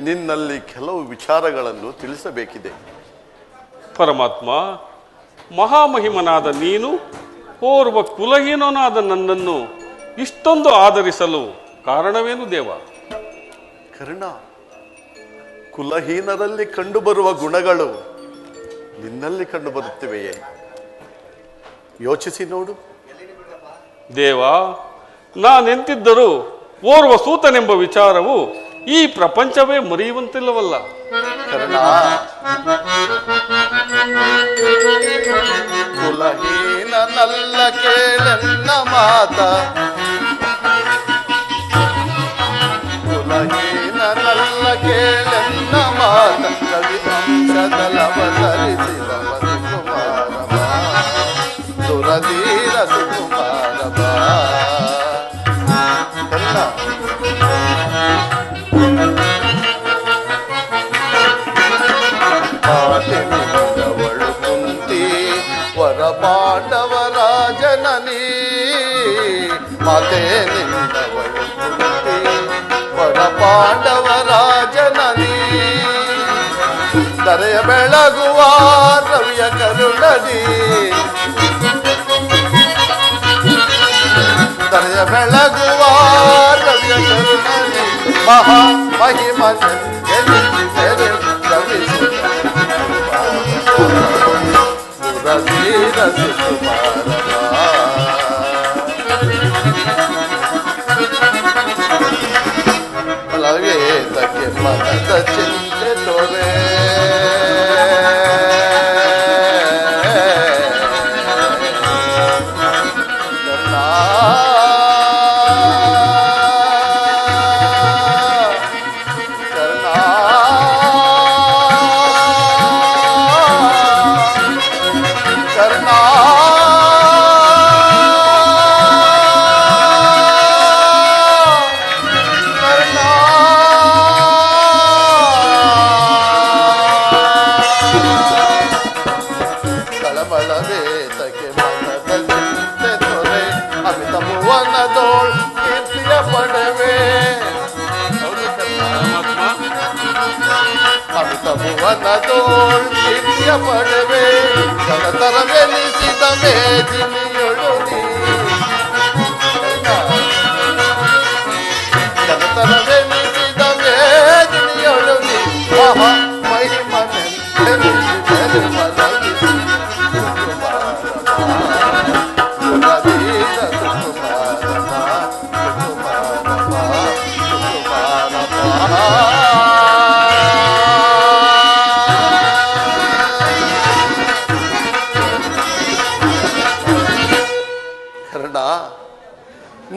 ನಿನ್ನಲ್ಲಿ ಕೆಲವು ವಿಚಾರಗಳನ್ನು ತಿಳಿಸಬೇಕಿದೆ. ಪರಮಾತ್ಮ, ಮಹಾಮಹಿಮನಾದ ನೀನು ಓರ್ವ ಕುಲಹೀನನಾದ ನನ್ನನ್ನು ಇಷ್ಟೊಂದು ಆದರಿಸಲು ಕಾರಣವೇನು ದೇವ? ಕರ್ಣ, ಕುಲಹೀನರಲ್ಲಿ ಕಂಡುಬರುವ ಗುಣಗಳು ನಿನ್ನಲ್ಲಿ ಕಂಡುಬರುತ್ತಿವೆಯೇ? ಯೋಚಿಸಿ ನೋಡು. ದೇವ, ನಾನೆಂತಿದ್ದರೂ ಓರ್ವ ಸೂತನೆಂಬ ವಿಚಾರವು ಈ ಪ್ರಪಂಚವೇ ಮರೆಯುವಂತಿಲ್ಲವಲ್ಲ. ಕರ್ಣ, ಕುಲಹೀನನಲ್ಲ ಕೇಳೆನ್ನ ಮಾತ, ಕುಲಹೀನನಲ್ಲ ಕೇಳೆನ್ನ ಮಾತ, ಕವಿವಂಶದಲವತರಿಸಿದ ಸುಕುಮಾರವ, ಸುರಧೀರ ಸುಕುಮಾರವ. ಕರ್ಣ, ಮಾತಿನಿಂದವಳು ಕುಂತಿ ವರ ಪಾಂಡವರಾಜನನಿ, ಮಾತೇನಿಂದವಳು ಕುಂತಿ ವರ ಪಾಂಡವರಾಜನನಿ, ತರೆಯ ಬೆಳಗುವ ರವಿಯ ಕರುಣದಿ, ತರೆಯ ಬೆಳಗುವ ರವಿಯ ಕರುಣದಿ, ಮಹಾ ಮಹಿಮನ ಸುರಧೀರ ಸುಕುಮಾರವ. ಫಲವೇತಕ್ಕೆ ಮನದ ಚಿಂತೆ ತೋರೆ, ಭುವನದೋಳ್ ಕಿರಿಯ ಪಡವೆ, ಕನತರವೆನಿಸಿದ ಮೇದಿನಿಯೊಳು ನೀ, ಕನತರವೆನಿಸಿದ ಮೇದಿನಿಯೊಳು ನೀ, ಮಹಾ ಮಹಿಮನೆಂದೆನಿಸಿದರು ಮನವಿಸಿ ಸುರಧೀರ ಸುಕುಮಾರವ, ಸುಕುಮಾರವ, ಸುಕುಮಾರವ.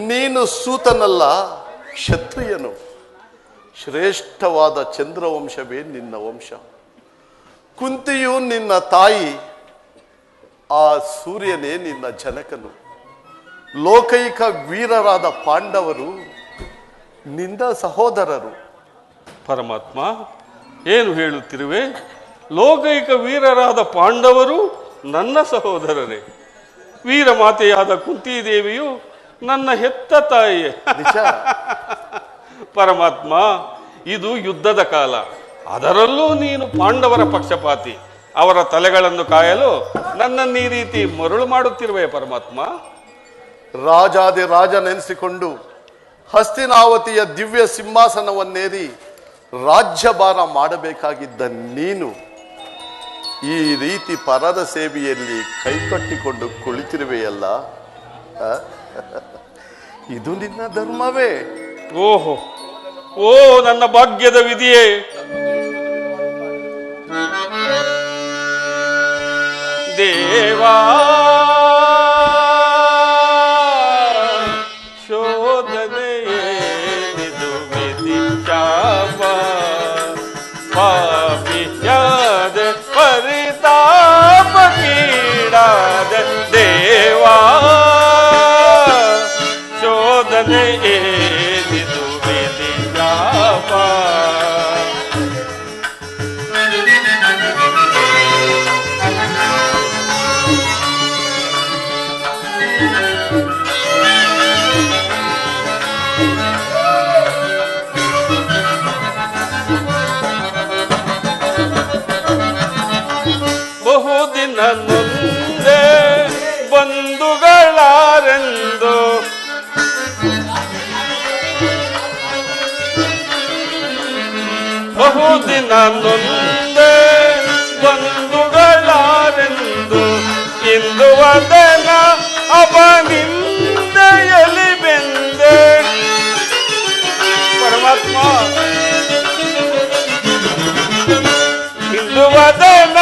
ನೀನು ಸೂತನಲ್ಲ, ಕ್ಷತ್ರಿಯನು. ಶ್ರೇಷ್ಠವಾದ ಚಂದ್ರವಂಶವೇ ನಿನ್ನ ವಂಶ. ಕುಂತಿಯು ನಿನ್ನ ತಾಯಿ, ಆ ಸೂರ್ಯನೇ ನಿನ್ನ ಜನಕನು. ಲೋಕೈಕ ವೀರರಾದ ಪಾಂಡವರು ನಿನ್ನ ಸಹೋದರರು. ಪರಮಾತ್ಮ, ಏನು ಹೇಳುತ್ತಿರುವೆ? ಲೋಕೈಕ ವೀರರಾದ ಪಾಂಡವರು ನನ್ನ ಸಹೋದರರೇ? ವೀರಮಾತೆಯಾದ ಕುಂತಿದೇವಿಯು ನನ್ನ ಹೆತ್ತ ತಾಯಿಯೇ. ಪರಮಾತ್ಮ, ಇದು ಯುದ್ಧದ ಕಾಲ, ಅದರಲ್ಲೂ ನೀನು ಪಾಂಡವರ ಪಕ್ಷಪಾತಿ. ಅವರ ತಲೆಗಳನ್ನು ಕಾಯಲು ನನ್ನನ್ನು ಈ ರೀತಿ ಮರುಳು ಮಾಡುತ್ತಿರುವೆ ಪರಮಾತ್ಮ. ರಾಜಾದಿ ರಾಜನೆನಿಸಿಕೊಂಡು ಹಸ್ತಿನಾವತಿಯ ದಿವ್ಯ ಸಿಂಹಾಸನವನ್ನೇರಿ ರಾಜ್ಯಭಾರ ಮಾಡಬೇಕಾಗಿದ್ದ ನೀನು ಈ ರೀತಿ ಪರದ ಸೇವೆಯಲ್ಲಿ ಕೈಕಟ್ಟಿಕೊಂಡು ಕುಳಿತಿರುವೆಯಲ್ಲ, ಇದು ನಿನ್ನ ಧರ್ಮವೇ? ಓಹೋ, ಓ ನನ್ನ ಭಾಗ್ಯದ ವಿಧಿಯೇ! ದೇವಾ, ಶೋಧನೆಯೇನಿದು ವಿಧಿ ಶಾಪ, ಪಾಪಿಯಾದ ಪರಿತಾಪ ಕೀಡಾದ ದೇವಾ, ಶೋಧನೆಯೇನಿದು ವಿಧಿ ಶಾಪ, ಬಹುದಿನ ನೊಂದೆ ಬಂಧುಗಳಾರೆಂದು ಬಹುದಿನ ನೊಂದೆ ಬಂಧುಗಳಾರೆಂದು ಇಂದು ವದನ ಅಪನಿಂದೆಯಲ್ಲಿ ಬೆಂದೆ. ಪರಮಾತ್ಮ ಇಂದು ವದನ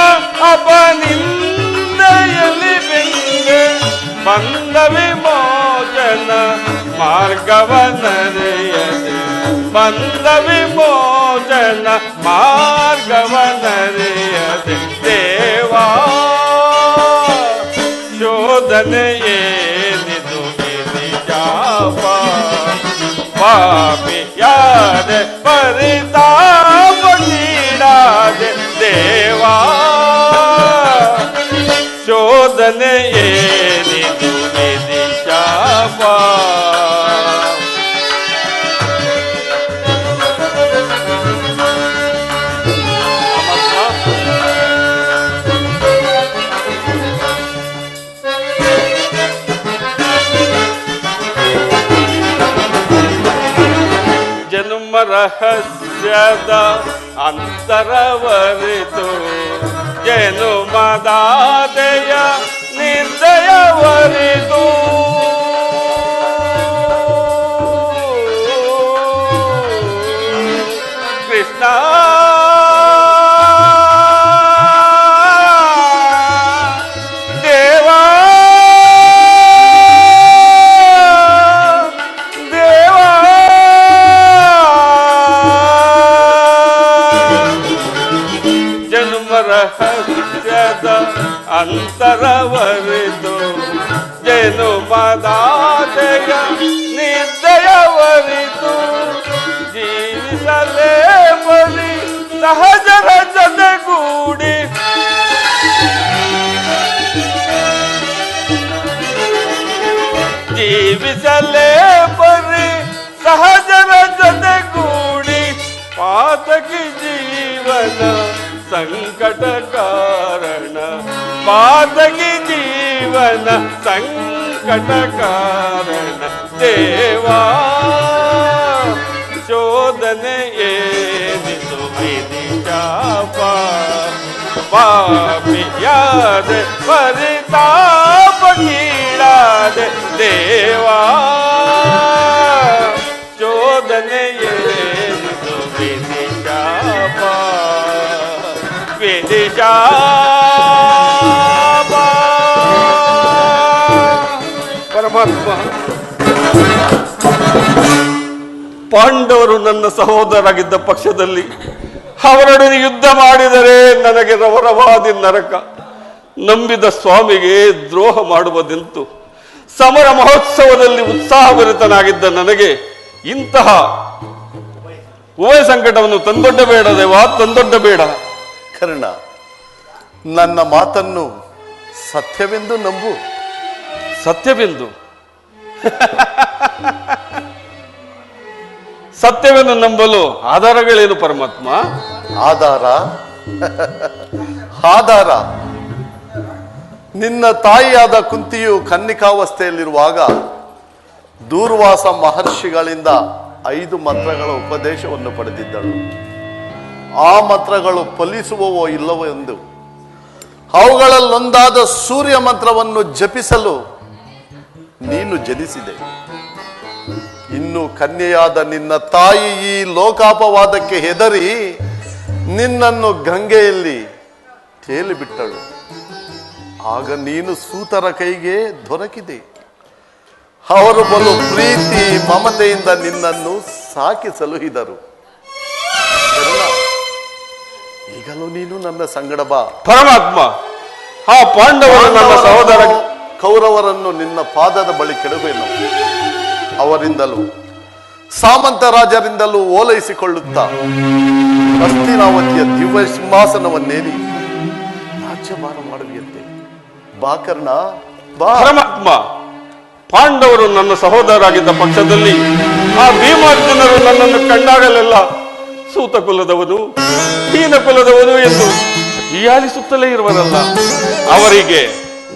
ಅಪನಿಂದೆಯಲ್ಲಿ ಬೆಂದೆ ಬಂದ ವಿಮೋಚನ ಮಾರ್ಗವನರಿಯದೆ ಬಂದ ವಿಮೋಚನ ಮಾರ್ಗವನರಿಯದೆ ದೇವಾ ಶೋಧನೆ ಏನಿದು ಗಿರಿಜಾಪ ಪಾಪಿಯಾದೆ ಪರಿತಾಪ ನೀಡಾದೆ ದೇವಾ ಶೋಧನೆ ಏನಿದು ಗಿರಿಜಾಪ. ಜನ್ಮ ರಹಸ್ಯದ ಅಂತರವರಿತು ಜನುಮದಾದೆಯ ನಿರ್ದಯವರಿತು ಕೃಷ್ಣ ರಹಸ್ಯದ ಅಂತರವರಿತು ಜನುಮದಾದೆಯ ನಿರ್ದಯವರಿತು ಜೀವಿಸಲೇ ಬಲಿ ಸಹಜರ ಜೊತೆಗೂಡಿ ಜೀವಿಸಲೇ ಬಲಿ ಸಹಜರ ಜೊತೆಗೂಡಿ ಪಾತಕಿ ಜೀವನ ಸಂಕಟ ಕಾರಣ ಪಾತಕಿ ಜೀವನ ಸಂಕಟ ಕಾರಣ ದೇವಾ ಶೋಧನೆ ಏನಿದು ವಿಧಿಶಾಪ ಪಾಪಿಯಾದೆ ಪರಿತಾಪ ಕೀಳಾದೆ ದೇವಾ ಶೋಧನೆ ಏನಿದು ವಿಧಿಶಾಪ ವಿಧಿಶಾಪ. ಪರಮಾತ್ಮ ಪಾಂಡವರು ನನ್ನ ಸಹೋದರಾಗಿದ್ದ ಪಕ್ಷದಲ್ಲಿ ಅವರೊಡನೆ ಯುದ್ಧ ಮಾಡಿದರೆ ನನಗೆ ರವರವಾದಿ ನರಕ. ನಂಬಿದ ಸ್ವಾಮಿಗೆ ದ್ರೋಹ ಮಾಡುವುದೆಂತು? ಸಮರ ಮಹೋತ್ಸವದಲ್ಲಿ ಉತ್ಸಾಹಭರಿತನಾಗಿದ್ದ ನನಗೆ ಇಂತಹ ಉಭಯ ಸಂಕಟವನ್ನು ತಂದೊಡ್ಡಬೇಡ ದೇವಾ, ತಂದೊಡ್ಡಬೇಡ. ಕರ್ಣ, ನನ್ನ ಮಾತನ್ನು ಸತ್ಯವೆಂದು ನಂಬು. ಸತ್ಯವೆಂದು ಸತ್ಯವೆಂದು ನಂಬಲು ಆಧಾರಗಳೇನು ಪರಮಾತ್ಮ? ಆಧಾರ ನಿನ್ನ ತಾಯಿಯಾದ ಕುಂತಿಯು ಕನ್ನಿಕಾವಸ್ಥೆಯಲ್ಲಿರುವಾಗ ದೂರ್ವಾಸ ಮಹರ್ಷಿಗಳಿಂದ 5 ಮಂತ್ರಗಳ ಉಪದೇಶವನ್ನು ಪಡೆದಿದ್ದಳು. ಆ ಮಂತ್ರಗಳು ಫಲಿಸುವವೋ ಇಲ್ಲವೋ ಎಂದು ಅವುಗಳಲ್ಲೊಂದಾದ ಸೂರ್ಯ ಮಂತ್ರವನ್ನು ಜಪಿಸಲು ನೀನು ಜನಿಸಿದೆ. ಇನ್ನು ಕನ್ಯೆಯಾದ ನಿನ್ನ ತಾಯಿ ಈ ಲೋಕಾಪವಾದಕ್ಕೆ ಹೆದರಿ ನಿನ್ನನ್ನು ಗಂಗೆಯಲ್ಲಿ ತೇಲಿಬಿಟ್ಟಳು. ಆಗ ನೀನು ಸೂತರ ಕೈಗೆ ದೊರಕಿದೆ. ಅವರು ಬಲು ಪ್ರೀತಿ ಮಮತೆಯಿಂದ ನಿನ್ನನ್ನು ಸಾಕಿ ಸಲುಹಿದರು. ಈಗಲೂ ನೀನು ನನ್ನ ಸಂಗಡ ಬಾ. ಪರಮಾತ್ಮ, ಆ ಪಾಂಡವರು ನನ್ನ ಸಹೋದರ ಕೌರವರನ್ನು ನಿನ್ನ ಪಾದದ ಬಳಿ ಕೆಡವೇನು. ಅವರಿಂದಲೂ ಸಾಮಂತ ರಾಜರಿಂದಲೂ ಓಲೈಸಿಕೊಳ್ಳುತ್ತಾ ಹಸ್ತಿನಾವತಿಯ ದಿವ್ಯ ಸಿಂಹಾಸನವನ್ನೇರಿ ರಾಜ್ಯಭಾರ ಮಾಡುವಿಯಂತೆ. ಬಾ ಕರ್ಣ, ಬಾ. ಪರಮಾತ್ಮ, ಪಾಂಡವರು ನನ್ನ ಸಹೋದರಾಗಿದ್ದ ಪಕ್ಷದಲ್ಲಿ ಆ ಭೀಮಾರ್ಜುನರು ನನ್ನನ್ನು ಕಂಡಾಗಲೆಲ್ಲ ಸೂತ ಕುಲದವನು, ಹೀನ ಕುಲದವನು ಎಂದು ಹೀಯಾಳಿಸುತ್ತಲೇ ಇರುವರಲ್ಲ, ಅವರಿಗೆ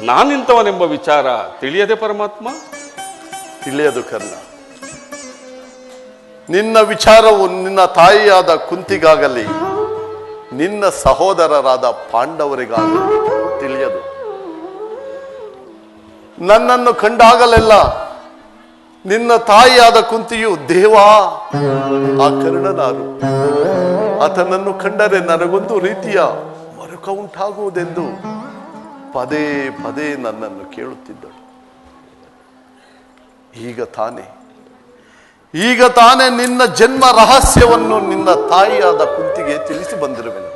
ನಾನಿಂತವನೆಂಬ ವಿಚಾರ ತಿಳಿಯದೆ ಪರಮಾತ್ಮ? ತಿಳಿಯದು ಕರ್ಣ. ನಿನ್ನ ವಿಚಾರವು ನಿನ್ನ ತಾಯಿಯಾದ ಕುಂತಿಗಾಗಲಿ ನಿನ್ನ ಸಹೋದರರಾದ ಪಾಂಡವರಿಗಾಗಲಿ ತಿಳಿಯದು. ನನ್ನನ್ನು ಕಂಡಾಗಲೆಲ್ಲ ನಿನ್ನ ತಾಯಿಯಾದ ಕುಂತಿಯು ದೇವಾ ಆ ಕರ್ಣನಾರು, ಆತನನ್ನು ಕಂಡರೆ ನನಗೊಂದು ರೀತಿಯ ಮರುಕ ಉಂಟಾಗುವುದೆಂದು ಪದೇ ಪದೇ ನನ್ನನ್ನು ಕೇಳುತ್ತಿದ್ದಳು. ಈಗ ತಾನೇ ನಿನ್ನ ಜನ್ಮ ರಹಸ್ಯವನ್ನು ನಿನ್ನ ತಾಯಿಯಾದ ಕುಂತಿಗೆ ತಿಳಿಸಿ ಬಂದಿರುವೆನು.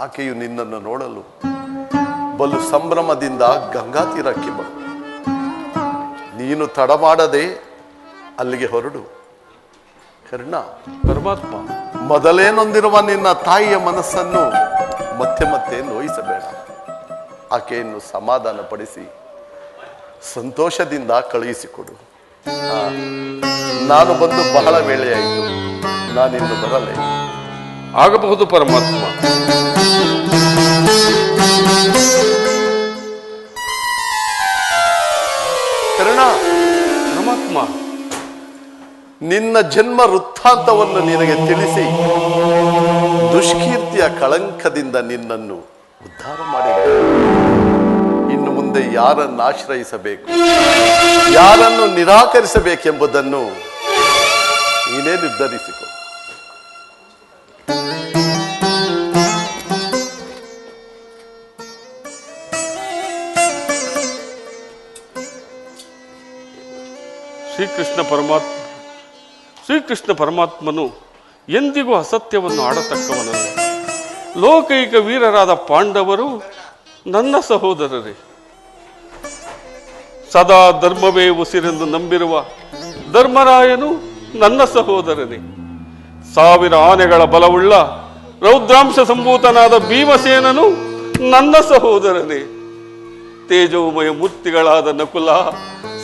ಆಕೆಯು ನಿನ್ನನ್ನು ನೋಡಲು ಬಲು ಸಂಭ್ರಮದಿಂದ ಗಂಗಾ ತೀರಕ್ಕೆ ಬರು. ನೀನು ತಡ ಮಾಡದೆ ಅಲ್ಲಿಗೆ ಹೊರಡು ಕರ್ಣ. ಪರಮಾತ್ಮ, ಮೊದಲೇ ನೊಂದಿರುವ ನಿನ್ನ ತಾಯಿಯ ಮನಸ್ಸನ್ನು ಮತ್ತೆ ಮತ್ತೆ ನೋಯಿಸಬೇಡ. ಆಕೆಯನ್ನು ಸಮಾಧಾನ ಪಡಿಸಿ ಸಂತೋಷದಿಂದ ಕಳುಹಿಸಿಕೊಡು. ನಾನು ಬಂದು ಬಹಳ ವೇಳೆಯಾಯಿತು, ನಾನಿನ್ನು ಬರಲೇ? ಆಗಬಹುದು ಪರಮಾತ್ಮ. ಕರ್ಣ, ಪರಮಾತ್ಮ, ನಿನ್ನ ಜನ್ಮ ವೃತ್ತಾಂತವನ್ನು ನಿನಗೆ ತಿಳಿಸಿ ದುಷ್ಕೀರ್ತಿಯ ಕಳಂಕದಿಂದ ನಿನ್ನನ್ನು ಉದ್ಧಾರ ಮಾಡಿದೆ. ಇನ್ನು ಮುಂದೆ ಯಾರನ್ನು ಆಶ್ರಯಿಸಬೇಕು, ಯಾರನ್ನು ನಿರಾಕರಿಸಬೇಕೆಂಬುದನ್ನು ನೀನೇ ನಿರ್ಧರಿಸಿಕೊ. ಶ್ರೀಕೃಷ್ಣ ಪರಮಾತ್ಮನು ಎಂದಿಗೂ ಅಸತ್ಯವನ್ನು ಆಡತಕ್ಕವನಲ್ಲ. ಲೋಕೈಕ ವೀರರಾದ ಪಾಂಡವರು ನನ್ನ ಸಹೋದರರೇ. ಸದಾ ಧರ್ಮವೇ ಉಸಿರೆಂದು ನಂಬಿರುವ ಧರ್ಮರಾಯನು ನನ್ನ ಸಹೋದರನೇ. 1000 ಆನೆಗಳ ಬಲವುಳ್ಳ ರೌದ್ರಾಂಶ ಸಂಭೂತನಾದ ಭೀಮಸೇನನು ನನ್ನ ಸಹೋದರನೇ. ತೇಜೋಮಯ ಮೂರ್ತಿಗಳಾದ ನಕುಲ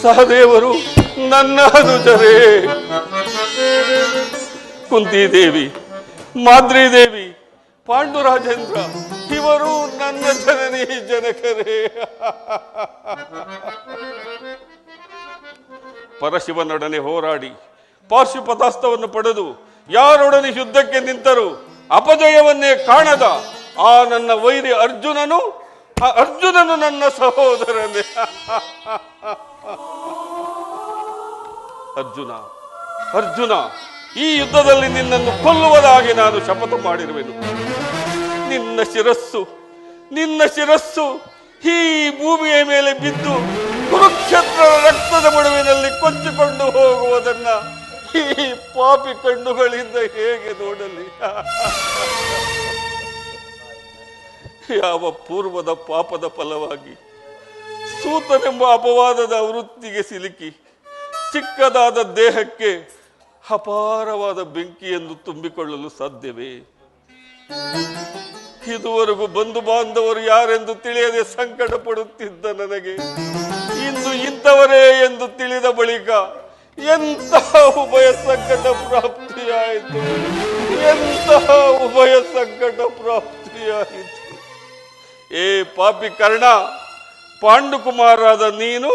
ಸಹದೇವರು ನನ್ನ ಅನುಜರೇ. ಕುಂತಿದೇವಿ, ಮಾದ್ರಿದೇವಿ, ಪಾಂಡುರಾಜೇಂದ್ರ ಇವರು ನನ್ನ ಜನನಿ ಜನಕರೇ. ಪರಶಿವನೊಡನೆ ಹೋರಾಡಿ ಪಾರ್ಶ್ವಪದಾಸ್ತವನ್ನು ಪಡೆದು ಯಾರೊಡನೆ ಯುದ್ಧಕ್ಕೆ ನಿಂತರೂ ಅಪಜಯವನ್ನೇ ಕಾಣದ ಆ ನನ್ನ ವೈರಿ ಅರ್ಜುನನು ನನ್ನ ಸಹೋದರನೇ. ಅರ್ಜುನ, ಈ ಯುದ್ಧದಲ್ಲಿ ನಿನ್ನನ್ನು ಕೊಲ್ಲುವುದಾಗಿ ನಾನು ಶಪಥ ಮಾಡಿರುವೆನು. ನಿನ್ನ ಶಿರಸ್ಸು ಈ ಭೂಮಿಯ ಮೇಲೆ ಬಿದ್ದು ಕುರುಕ್ಷೇತ್ರದ ರಕ್ತದ ಮಡುವಿನಲ್ಲಿ ಕೊಚ್ಚಿಕೊಂಡು ಹೋಗುವುದನ್ನ ಈ ಪಾಪಿ ಕಣ್ಣುಗಳಿಂದ ಹೇಗೆ ನೋಡಲಿ? ಯಾವ ಪೂರ್ವದ ಪಾಪದ ಫಲವಾಗಿ ಸೂತನೆಂಬ ಅಪವಾದದ ವೃತ್ತಿಗೆ ಸಿಲುಕಿ ಚಿಕ್ಕದಾದ ದೇಹಕ್ಕೆ ಅಪಾರವಾದ ಬೆಂಕಿಯನ್ನು ತುಂಬಿಕೊಳ್ಳಲು ಸಾಧ್ಯವೇ? ಇದುವರೆಗೂ ಬಂಧು ಬಾಂಧವರು ಯಾರೆಂದು ತಿಳಿಯದೆ ಸಂಕಟ ಪಡುತ್ತಿದ್ದ ನನಗೆ ಇಂದು ಇಂಥವರೇ ಎಂದು ತಿಳಿದ ಬಳಿಕ ಎಂತಹ ಉಭಯ ಸಂಕಟ ಪ್ರಾಪ್ತಿಯಾಯಿತು. ಏ ಪಾಪಿ ಕರ್ಣ, ಪಾಂಡುಕುಮಾರರಾದ ನೀನು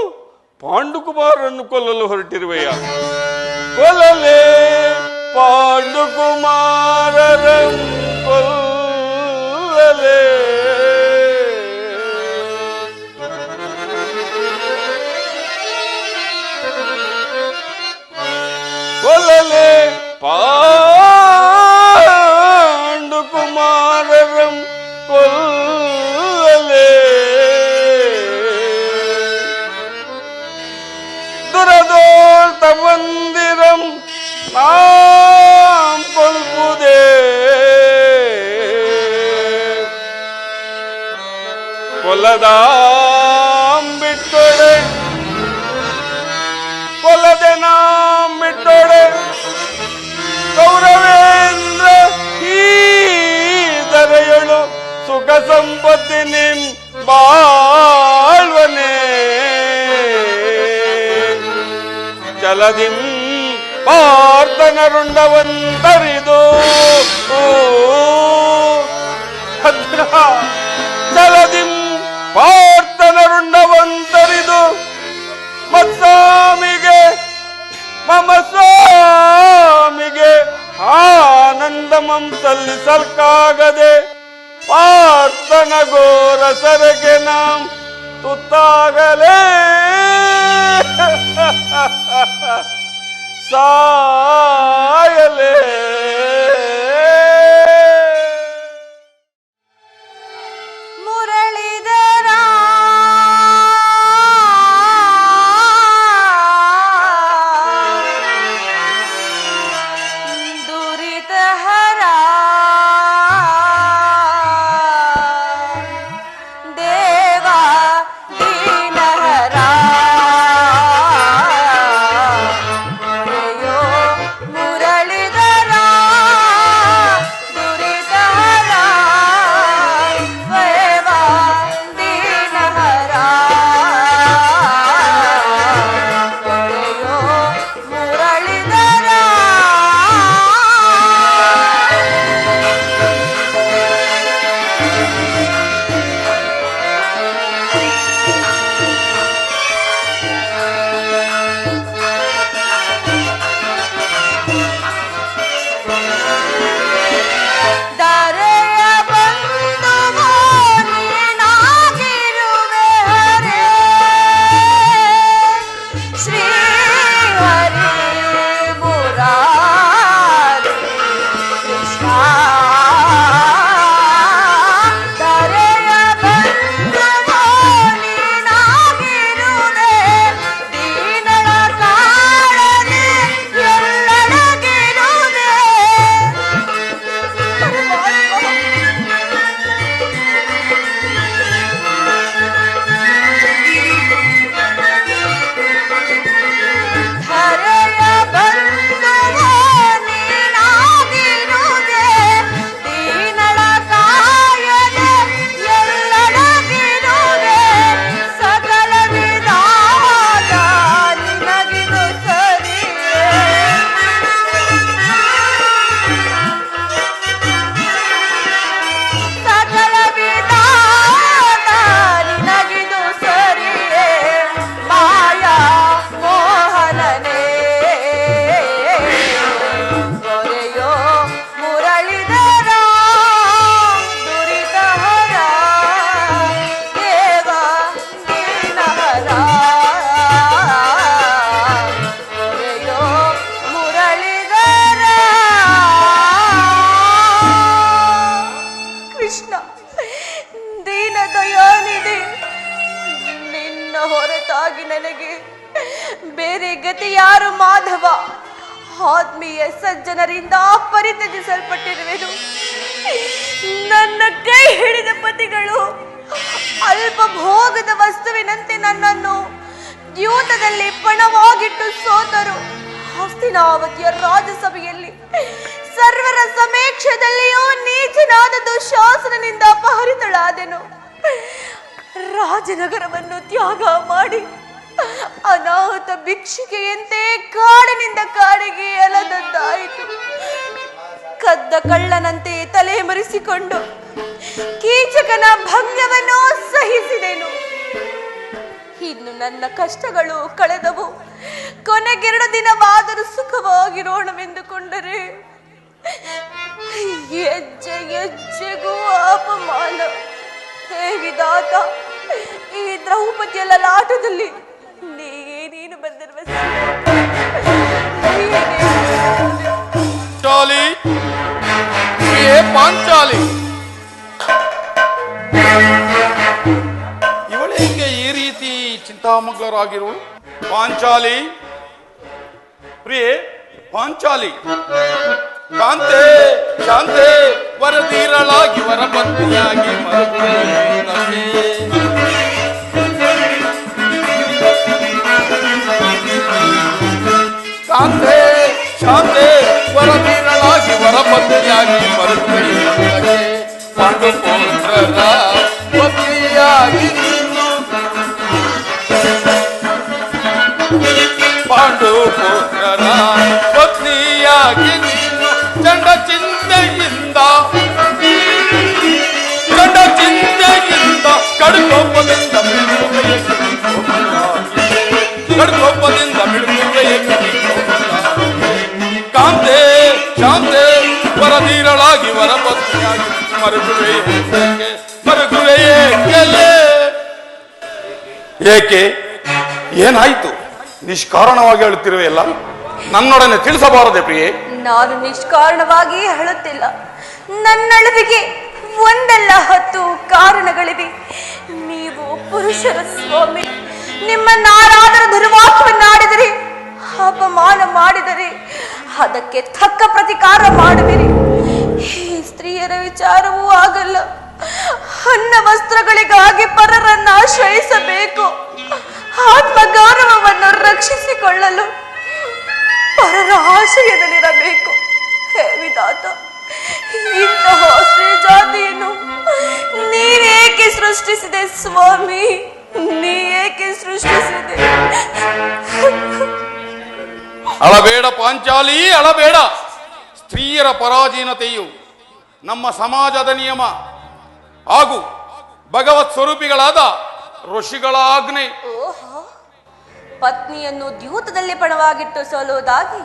ಪಾಂಡುಕುಮಾರನ್ನು ಕೊಲ್ಲಲು ಹೊರಟಿರುವೆಯ? ಕೊಲ್ಲಲೇ ಪಾಂಡುಕುಮಾರರನ್ನು ಕೊಲ್ಲಲೇ. ಕೊಲ್ಲಲೇ ಪಾಂಡುಕುಮಾರರಂ ಕೊಲ್ಲಲೇ. ದುರದೋಲ್ ತಮಂದಿರಂ ನಾಂ ಕೊಲ್ಪುದೇ. ಕೊಲ್ಲದಾಂ ಬಿಟ್ಟೊಡೆ ಕೊಲ್ಲದೆ ನಾಂ ಬಿಟ್ಟೊಡೆ. ಕೌರವೇಂದ್ರ ಈ ದರೆಯಳು ಸುಖ ಸಂಪತ್ತಿ ನಿಮ್ ಬಾಳ್ವನೇ. ಚಲದಿಂ ಪಾರ್ಥನರುಂಡವಂತರಿದು. ಸಂಭ್ರಮಂ ಸಲ್ಲಿಸಲ್ಕಾಗದೆ ಪಾರ್ಥನ ಘೋರ ಸರಗೆ ನಾಂ ತುತ್ತಾಗಲೇ ಸಾಯಲೇ. ಬೇರೆ ಗತಿ ಯಾರು ಮಾಧವ? ಆತ್ಮೀಯ ಸಜ್ಜನರಿಂದ ಪರಿತ್ಯಜಿಸಲ್ಪಟ್ಟಿರುವೆನು. ನನ್ನ ಕೈ ಹಿಡಿದ ಪತಿಗಳು ಅಲ್ಪ ಭೋಗದ ವಸ್ತುವಿನಂತೆ ನನ್ನನ್ನು ದ್ಯೂತದಲ್ಲಿ ಪಣವಾಗಿಟ್ಟು ಸೋತರು. ಹಸ್ತಿನಾವತಿಯ ರಾಜಸಭೆಯಲ್ಲಿ ಸರ್ವರ ಸಮೀಕ್ಷದಲ್ಲಿಯೂ ನೀಚನಾದ ದುಶಾಸನನಿಂದ ಅಪಹರಿತಳಾದೆನು. ರಾಜನಗರವನ್ನು ತ್ಯಾಗ ಮಾಡಿ ಅನಾಹುತ ಭಿಕ್ಷುಕೆಯಂತೆ ಕಾಡಿನಿಂದ ಕಾಡಿಗೆ ಅಲದದ್ದಾಯಿತು. ಕದ್ದ ಕಳ್ಳನಂತೆ ತಲೆ ಮರೆಸಿಕೊಂಡು ಕೀಚಕನ ಭಂಗವನ್ನು ಸಹಿಸಿದೆನು. ಇನ್ನು ನನ್ನ ಕಷ್ಟಗಳು ಕಳೆದವು. ಕೊನೆಗೆರಡು ದಿನವಾದರೂ ಸುಖವಾಗಿರೋಣವೆಂದುಕೊಂಡರೆ ಹೆಜ್ಜೆ ಹೆಜ್ಜೆಗೂ ಅಪಮಾನ. ಹೇ ವಿಧಾತ, ಈ ದ್ರೌಪದಿಯ ಲಲಾಟದಲ್ಲಿ ನೀನು ಬಂದಿರುವ ಪಾಂಚಾಲಿ, ಇವಳು ಹೆಂಗೆ ಈ ರೀತಿ ಚಿಂತಾಮಗ್ನರಾಗಿರುವಳು? ಪಾಂಚಾಲಿ, ಪ್ರಿಯೆ ಪಾಂಚಾಲಿ, ಕಾಂತೆ ಶಾಂತೆ ವರದೀರಳಾಗಿ ವರಪತ್ನಿಯಾಗಿ ಕಾಂತೆ ಶಾಂತೆ ವರದೀರಳಾಗಿ ವರಪತ್ನಿಯಾಗಿ ಮರುಕೈಗೆ ಪಾಂಡುಪುತ್ರರ ಪತ್ನಿಯಾಗಿ ಪಾಂಡುಪುತ್ರರ ಪತ್ನಿಯಾಗಿ ನೀನು ಚಂಡ ಚಿಂತೆಯಿಂದ ಕಡುಕೋಪದಿಂದ ಬಿಡುವುದಕ್ಕೆ ಕಾಂತೆ ಶಾಂತೆ ವರ ವರಧೀರಳಾಗಿ ವರಪತ್ನಿಯಾಗಿ ಮರುಗುವೆಯೇ ಏಕೆ ಏನಾಯ್ತು? ನಿಷ್ಕಾರಣವಾಗಿ ಹೇಳುತ್ತಿರುವೆಯಲ್ಲ, ನನ್ನೊಡನೆ ತಿಳಿಸಬಾರದೆ ಪ್ರಿಯೆ? ನಾನು ನಿಷ್ಕಾರಣವಾಗಿ ಹೇಳುತ್ತಿಲ್ಲ. ನನ್ನಳವಿಗೆ ಒಂದಲ್ಲ 10 ಕಾರಣಗಳಿವೆ. ನೀವು ಪುರುಷರ ಸ್ವಾಮಿ, ನಿಮ್ಮನ್ನಾರಾದರೂ ದುರ್ವಾಕ್ಯವನ್ನಾಡಿದರೆ, ಅಪಮಾನ ಮಾಡಿದರೆ ಅದಕ್ಕೆ ತಕ್ಕ ಪ್ರತಿಕಾರ ಮಾಡುವಿರಿ. ಈ ಸ್ತ್ರೀಯರ ವಿಚಾರವೂ ಆಗಲ್ಲ. ಅನ್ನ ವಸ್ತ್ರಗಳಿಗಾಗಿ ಪರರನ್ನ ಆಶ್ರಯಿಸಬೇಕು. ಆತ್ಮಗೌರವವನ್ನು ರಕ್ಷಿಸಿಕೊಳ್ಳಲು ಪರರ ಆಶ್ರಯದಲ್ಲಿರಬೇಕು. ಹೇ ವಿಧಾತ, ಇಂತಹ ಸ್ತ್ರೀ ಜಾತಿಯನ್ನು ನೀವೇಕೆ ಸೃಷ್ಟಿಸಿದೆ ಸ್ವಾಮಿ? ನೀವೇಕೆ ಸೃಷ್ಟಿಸಿದೆ? ಅಳಬೇಡ ಪಾಂಚಾಲಿ, ಅಳಬೇಡ. ಸ್ತ್ರೀಯರ ಪರಾಧೀನತೆಯು ನಮ್ಮ ಸಮಾಜದ ನಿಯಮ ಹಾಗೂ ಭಗವತ್ ಸ್ವರೂಪಿಗಳಾದ ಋಷಿಗಳ ಆಜ್ಞೆ. ಓಹೋ, ಪತ್ನಿಯನ್ನು ದ್ಯೂತದಲ್ಲಿ ಪಣವಾಗಿಟ್ಟು ಸೋಲುವುದಾಗಿ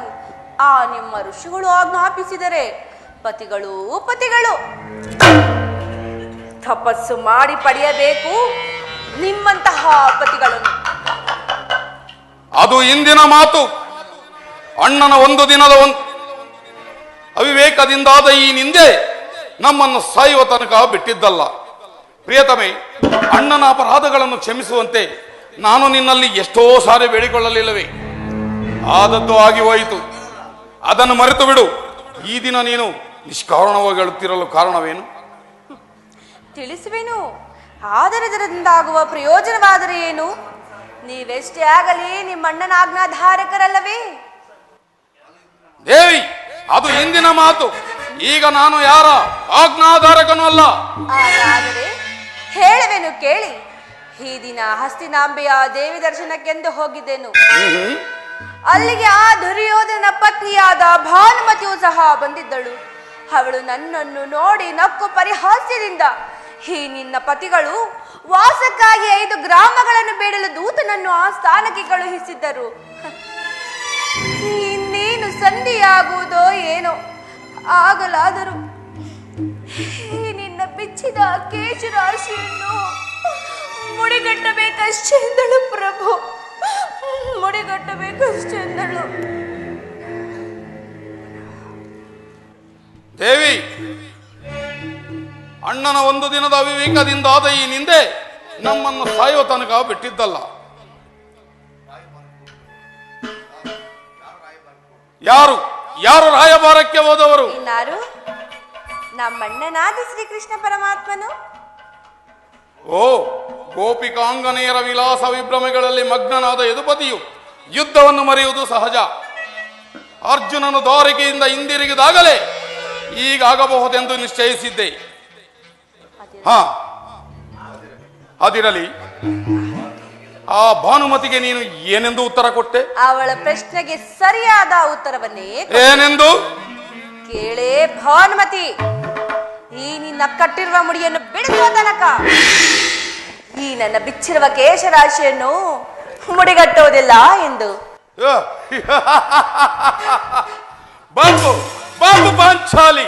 ಆ ನಿಮ್ಮ ಋಷಿಗಳು ಆಜ್ಞಾಪಿಸಿದರೆ ಪತಿಗಳು ತಪಸ್ಸು ಮಾಡಿ ಪಡೆಯಬೇಕು ನಿಮ್ಮಂತಹ ಪತಿಗಳನ್ನು. ಅದು ಇಂದಿನ ಮಾತು. ಅಣ್ಣನ ಒಂದು ದಿನದ ಅವಿವೇಕದಿಂದಾದ ಈ ನಿಂದೆ ನಮ್ಮನ್ನು ಸಾಯುವ ತನಕ ಬಿಟ್ಟಿದ್ದಲ್ಲ. ಪ್ರಿಯತಮೆ, ಅಣ್ಣನ ಅಪರಾಧಗಳನ್ನು ಕ್ಷಮಿಸುವಂತೆ ನಾನು ನಿನ್ನಲ್ಲಿ ಎಷ್ಟೋ ಸಾರಿ ಬೇಡಿಕೊಳ್ಳಲಿಲ್ಲವೇ? ಆದದ್ದು ಆಗಿ ಹೋಯಿತು. ಅದನ್ನು ಮರೆತು ಬಿಡು. ಈ ದಿನ ನೀನು ನಿಷ್ಕಾರಣವಾಗಿ ಹೇಳುತ್ತಿರಲು ಕಾರಣವೇನು? ತಿಳಿಸುವೆನು. ಆದರೆ ಇದರಿಂದಾಗುವ ಪ್ರಯೋಜನವಾದರೆ ಏನು? ನೀವೆಷ್ಟೇ ಆಗಲಿ ನಿಮ್ಮಣ್ಣನ ಆಜ್ಞಾಧಾರಕರಲ್ಲವೇ? ದೇವಿ, ಅದು ಹಿಂದಿನ ಮಾತು. ಈಗ ನಾನು ಯಾರ ಆಜ್ಞಾಧಾರಕನೂ ಅಲ್ಲ. ಹಾಗಾದರೆ ಹೇಳುವೆನು ಕೇಳಿ. ಈ ದಿನ ಹಸ್ತಿನಾಂಬೆಯ ದೇವಿ ದರ್ಶನಕ್ಕೆಂದು ಹೋಗಿದ್ದೆನು. ಅಲ್ಲಿಗೆ ಆ ದುರ್ಯೋಧನ ಪತ್ನಿಯಾದ ಭಾನುಮತಿಯೂ ಸಹ ಬಂದಿದ್ದಳು. ಅವಳು ನನ್ನನ್ನು ನೋಡಿ ನಕ್ಕು ಪರಿಹಾಸ್ಯದಿಂದ, ಈ ನಿನ್ನ ಪತಿಗಳು ವಾಸಕ್ಕಾಗಿ 5 ಗ್ರಾಮಗಳನ್ನು ಬೇಡಲು ದೂತನನ್ನು ಆ ಸ್ಥಾನಕ್ಕೆ ಕಳುಹಿಸಿದ್ದರು. ಇನ್ನೇನು ಸಂಧಿಯಾಗುವುದೋ ಏನೋ, ಆಗಲಾದರೂ ಈ ನಿನ್ನ ಬಿಚ್ಚಿದ ಕೇಶರಾಶಿಯನ್ನು ಮುಡಿಗಟ್ಟಬೇಕಷ್ಟೆಂದಳು ಪ್ರಭು, ಮುಡಿಗಟ್ಟಬೇಕಷ್ಟೆಂದಳು. ದೇವಿ, ಅಣ್ಣನ ಒಂದು ದಿನದ ಅವಿವೇಕದಿಂದಾದ ಈ ನಿಂದೆ ನಮ್ಮನ್ನು ಸಾಯುವ ತನಕ ಬಿಟ್ಟಿದ್ದಲ್ಲ. ಯಾರು ರಾಯಭಾರಕ್ಕೆ ಹೋದವರು? ಇನ್ನಾರು? ನಮ್ಮಣ್ಣನಾದ ಶ್ರೀಕೃಷ್ಣ ಪರಮಾತ್ಮನು. ಓ, ಗೋಪಿಕಾಂಗನೆಯರ ವಿಲಾಸ ವಿಭ್ರಮೆಗಳಲ್ಲಿ ಮಗ್ನನಾದ ಯದುಪತಿಯು ಯುದ್ಧವನ್ನು ಮರೆಯುವುದು ಸಹಜ. ಅರ್ಜುನನು ದ್ವಾರಕೆಯಿಂದ ಹಿಂದಿರುಗಿದಾಗಲೇ ಈಗಾಗಬಹುದೆಂದು ನಿಶ್ಚಯಿಸಿದ್ದೆ. ಅದಿರಲಿ, ಆ ಭಾನುಮತಿಗೆ ನೀನು ಏನೆಂದು ಉತ್ತರ ಕೊಟ್ಟೆ? ಅವಳ ಪ್ರಶ್ನೆಗೆ ಸರಿಯಾದ ಉತ್ತರವನ್ನೇ ಏನೆಂದು ಕೇಳೇ ಭಾನುಮತಿ. ಈ ನಿನ್ನ ಕಟ್ಟಿರುವ ಮುಡಿಯನ್ನು ಬಿಡಿಸುವ ತನಕ ಈ ನನ್ನ ಬಿಚ್ಚಿರುವ ಕೇಶರಾಶಿಯನ್ನು ಮುಡಿಗಟ್ಟುವುದಿಲ್ಲ ಎಂದು. ಬಾಬು ಬಾಬು ಪಾಂಚಾಲಿ,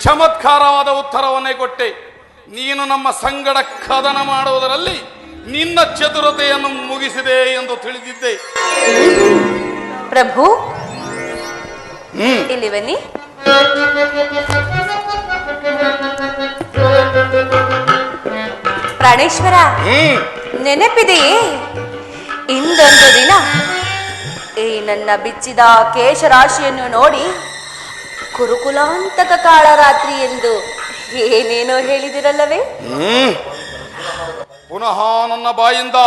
ಚಮತ್ಕಾರವಾದ ಉತ್ತರವನ್ನೇ ಕೊಟ್ಟೆ. ನೀನು ನಮ್ಮ ಸಂಗಡ ಕದನ ಮಾಡುವುದರಲ್ಲಿ ನಿನ್ನ ಚತುರತೆಯನ್ನು ಮುಗಿಸಿದೆ ಎಂದು ತಿಳಿದಿದ್ದೆ. ಪ್ರಭು, ಇಲ್ಲಿ ಬನ್ನಿ. ಪ್ರಾಣೇಶ್ವರ, ನೆನಪಿದೆಯೇ? ಇಂದೊಂದು ದಿನ ಈ ನನ್ನ ಬಿಚ್ಚಿದ ಕೇಶರಾಶಿಯನ್ನು ನೋಡಿ ಕುರುಕುಲಾಂತಕ ಕಾಳರಾತ್ರಿ ಎಂದು ಏನೇನೋ ಹೇಳಿದಿರಲ್ಲವೇ? ಪುನಃ ನನ್ನ ಬಾಯಿಂದ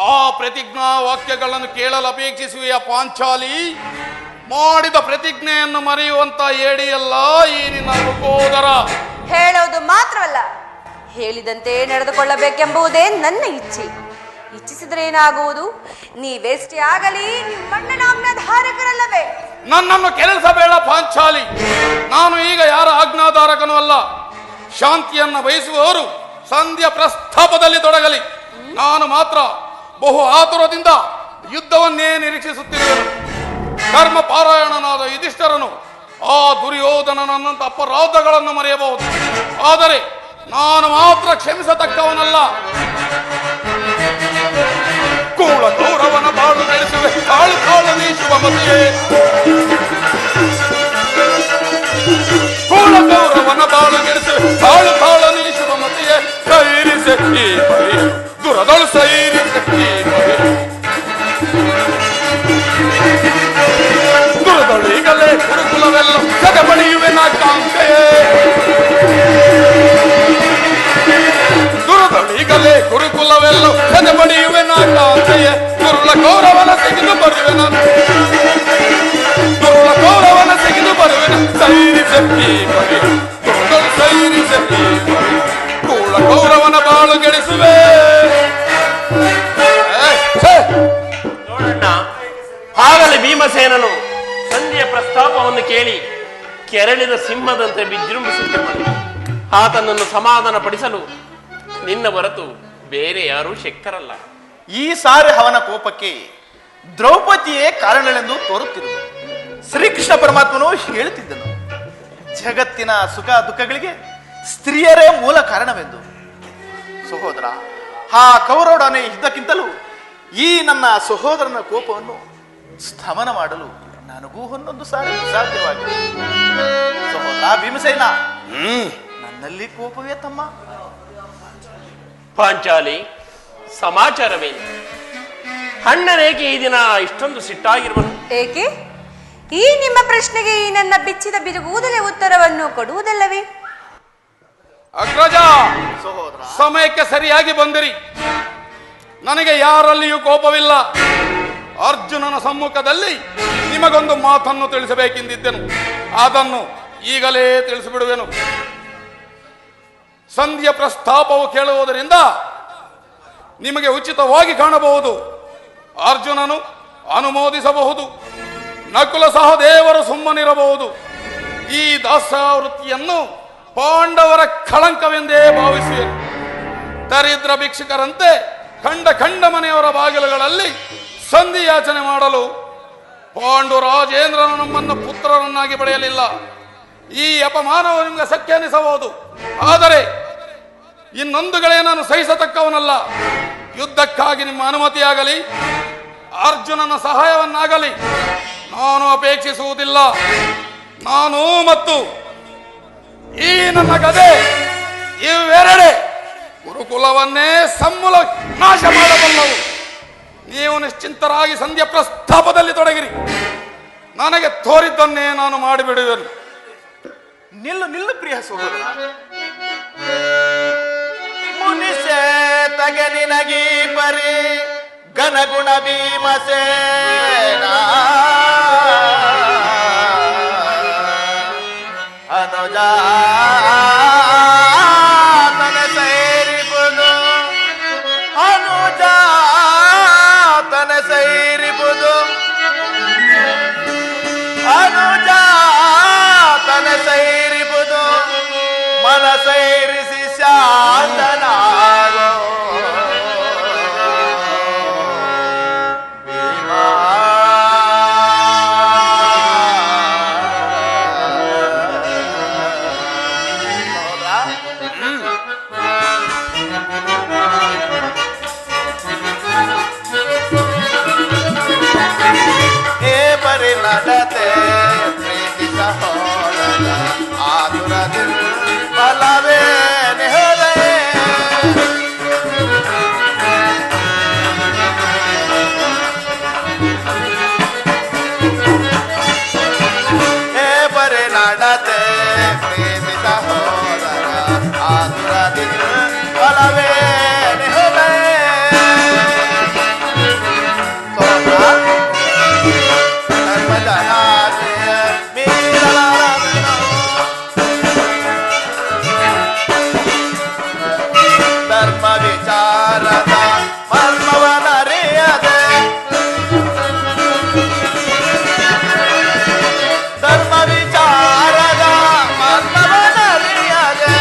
ಆ ಪ್ರತಿಜ್ಞಾ ವಾಕ್ಯಗಳನ್ನು ಕೇಳಲು ಅಪೇಕ್ಷಿಸುವೆಯ ಪಾಂಚಾಲಿ? ಮಾಡಿದ ಪ್ರತಿಜ್ಞೆಯನ್ನು ಮರೆಯುವಂತ ಏಡಿಯಲ್ಲ ಈ ನಿನ್ನ ಋಕೋದರ. ಹೇಳೋದು ಮಾತ್ರವಲ್ಲ, ಹೇಳಿದಂತೆ ನಡೆದುಕೊಳ್ಳಬೇಕೆಂಬುದೇ ನನ್ನ ಇಚ್ಛೆ. ಇಚ್ಛಿಸಿದ್ರೆ ಏನಾಗುವುದು? ನೀವೆಷ್ಟೇ ಆಗಲಿ ನಿಮ್ಮಣ್ಣನ ಆಜ್ಞಾಧಾರಕರಲ್ಲವೇ? ನನ್ನನ್ನು ಕೆಲಸಬೇಡ ಪಾಂಚಾಲಿ. ನಾನು ಈಗ ಯಾರ ಆಜ್ಞಾಧಾರಕನೂ ಅಲ್ಲ. ಶಾಂತಿಯನ್ನು ಬಯಸುವವರು ಸಂಧ್ಯಾ ಪ್ರಸ್ತಾಪದಲ್ಲಿ ತೊಡಗಲಿ. ನಾನು ಮಾತ್ರ ಬಹು ಆತುರದಿಂದ ಯುದ್ಧವನ್ನೇ ನಿರೀಕ್ಷಿಸುತ್ತಿರುವೆನು. ಧರ್ಮ ಪಾರಾಯಣನಾದ ಯುಧಿಷ್ಠರನು ಆ ದುರ್ಯೋಧನನಂತ ಅಪರಾಧಗಳನ್ನು ಮರೆಯಬಹುದು, ಆದರೆ ನಾನು ಮಾತ್ರ ಕ್ಷಮಿಸತಕ್ಕವನಲ್ಲ. ಕೂಳ ಗೌರವನ ಬಾಳು ನಡೆಸುವೆ, ತಾಳು ತಾಳು ನೀಸುವ ಮತಿಯೇ. ಕೂಳ ಗೌರವನ ಬಾಳು ನಡೆಸುವೆ, ತಾಳು ತಾಳು ನೀಸುವ ಮತಿಯೇ. ಸೈರಿಸೆ ಈ ಬಗೆ ದುರದಳು, ಸೈರಿಸೆ ಈ ಬಗೆ ದುರದಳು. ಈಗಲೇ ಗುರುಕುಲವೆಲ್ಲ ಸದೆ ಪಡೆಯುವೆ ನಾ ಕಾಂತೆಯೇ. ದುರದಳೀಗಲೇ ಗುರುಕುಲವೆಲ್ಲ ಸದೆ ಪಡೆಯುವೆ ನಾ ಕಾಂತೆಯೇ. ದುರುಳ ಗೌರವನ ತೆಗೆದು ಬರುವೆ ನಾನು, ದುರುಳ ಗೌರವನ ತೆಗೆದು ಬರುವೆ ನಾನು. ಸೈರಿಸೆ ಈ ಬಗೆ ದುರದಳು, ಸೈರಿಸೆ ಈ ಬಗೆ ಕೂಳ ಗೌರವನ ಬಾಳು ಗೆಡಿಸುವೆ. ನೋಡಣ್ಣ, ಆಗಲೇ ಭೀಮಸೇನನು ಸಂಧಿಯ ಪ್ರಸ್ತಾಪವನ್ನು ಕೇಳಿ ಕೆರಳಿದ ಸಿಂಹದಂತೆ ವಿಜೃಂಭಿಸುತ್ತಿದ್ದನು. ಆತನನ್ನು ಸಮಾಧಾನ ಪಡಿಸಲು ನಿನ್ನ ಹೊರತು ಬೇರೆ ಯಾರೂ ಶಕ್ತರಲ್ಲ. ಈ ಸಾರಿ ಅವನ ಕೋಪಕ್ಕೆ ದ್ರೌಪದಿಯೇ ಕಾರಣಗಳೆಂದು ತೋರುತ್ತಿರುವುದು. ಶ್ರೀಕೃಷ್ಣ ಪರಮಾತ್ಮನು ಹೇಳುತ್ತಿದ್ದನು, ಜಗತ್ತಿನ ಸುಖ ದುಃಖಗಳಿಗೆ ಸ್ತ್ರೀಯರೇ ಮೂಲ ಕಾರಣವೆಂದು. ಸಹೋದರ, ಆ ಕೌರವರೊಡನೆ ಇದ್ದಕ್ಕಿಂತಲೂ ಈ ನನ್ನ ಸಹೋದರನ ಕೋಪವನ್ನು ಸ್ತಮನ ಮಾಡಲು ನನಗೂ ಒಂದೊಂದು ಸಾರಿ ಸಾಧ್ಯವಾಗಿದೆ. ಸಹೋದರ ಭೀಮಸೇನ, ನನ್ನಲ್ಲಿ ಕೋಪವೇ ತಮ್ಮ. ಪಾಂಚಾಲಿ, ಸಮಾಚಾರವೇನು? ಅಣ್ಣನೇಕೆ ಈ ದಿನ ಇಷ್ಟೊಂದು ಸಿಟ್ಟಾಗಿರುವನು? ಏಕೆ? ಈ ನಿಮ್ಮ ಪ್ರಶ್ನೆಗೆ ಈ ನನ್ನ ಬಿಚ್ಚಿದ ಬಿರುಗೂದಲೆ ಉತ್ತರವನ್ನು ಕೊಡುವುದಲ್ಲವೇ? ಅಗ್ರಜ, ಸಹೋದರ, ಸಮಯಕ್ಕೆ ಸರಿಯಾಗಿ ಬಂದಿರಿ. ನನಗೆ ಯಾರಲ್ಲಿಯೂ ಕೋಪವಿಲ್ಲ. ಅರ್ಜುನನ ಸಮ್ಮುಖದಲ್ಲಿ ನಿಮಗೊಂದು ಮಾತನ್ನು ತಿಳಿಸಬೇಕೆಂದಿದ್ದೆನು, ಅದನ್ನು ಈಗಲೇ ತಿಳಿಸಿಬಿಡುವೆನು. ಸಂಧಿಯ ಪ್ರಸ್ತಾಪವು ಕೇಳುವುದರಿಂದ ನಿಮಗೆ ಉಚಿತವಾಗಿ ಕಾಣಬಹುದು. ಅರ್ಜುನನು ಅನುಮೋದಿಸಬಹುದು, ನಕುಲ ಸಹದೇವರು ಸುಮ್ಮನಿರಬಹುದು. ಈ ದಾಸ್ಯವೃತ್ತಿಯನ್ನು ಪಾಂಡವರ ಕಳಂಕವೆಂದೇ ಭಾವಿಸುವೆನು. ದರಿದ್ರ ಭಿಕ್ಷುಕರಂತೆ ಖಂಡ ಮನೆಯವರ ಬಾಗಿಲುಗಳಲ್ಲಿ ಸಂಧಿ ಯಾಚನೆ ಮಾಡಲು ಪಾಂಡು ರಾಜೇಂದ್ರನು ನಮ್ಮನ್ನು ಪುತ್ರರನ್ನಾಗಿ ಪಡೆಯಲಿಲ್ಲ. ಈ ಅಪಮಾನವು ನಿಮಗೆ ಸಖ್ಯ ಅನಿಸಬಹುದು, ಆದರೆ ಇನ್ನೊಂದುಗಳೇ ನಾನು ಸಹಿಸತಕ್ಕವನಲ್ಲ. ಯುದ್ಧಕ್ಕಾಗಿ ನಿಮ್ಮ ಅನುಮತಿಯಾಗಲಿ ಅರ್ಜುನನ ಸಹಾಯವನ್ನಾಗಲಿ ನಾನು ಅಪೇಕ್ಷಿಸುವುದಿಲ್ಲ. ನಾನು ಮತ್ತು ಈ ನನ್ನ ಗದೆ ಇವೆರಡೇ ಗುರುಕುಲವನ್ನೇ ಸಮೂಲ ನಾಶ ಮಾಡಬಲ್ಲವು. ನೀವು ನಿಶ್ಚಿಂತರಾಗಿ ಸಂಧ್ಯಾ ಪ್ರಸ್ತಾಪದಲ್ಲಿ ತೊಡಗಿರಿ. ನನಗೆ ತೋರಿದ್ದನ್ನೇ ನಾನು ಮಾಡಿಬಿಡುವೆನು. ನಿಲ್ಲು ನಿಲ್ಲು ಪ್ರಿಯ ಸಹೋದರ. ಮುನಿಸೆ ತಗೆ ನಿನಗೀ ಪರಿ ಘನಗುಣ ಭೀಮಸೇನ ಅನುಜಾ ತನ ಸೈರಿಬುದು, ಅನುಜಾ ತನ ಸೈರಿಬುದು, ಅನುಜಾ ತನ ಸೈರಿಬುದು, ಮನ ಸೈರಿಸಿ ಶಾಂತನಾಗೋ ಭೀಮಾ. ಏ ಬರಿ ನಡತೆ ಪ್ರೀತಿ ಸಹೋದರ ಆದುರದಿರು ಬಲವೇ ನೆಹರೇ. ಏ ಬರಿ ನಡತೆ ಪ್ರೀತಿ ಸಹೋದರ ಆದುರದಿರು ಬಲವೇ ನೆಹರೇ. ಧರ್ಮ ವಿಚಾರದ ಮರ್ಮವನರಿಯದೆ, ಧರ್ಮ ವಿಚಾರದ ಮರ್ಮವನರಿಯದೆ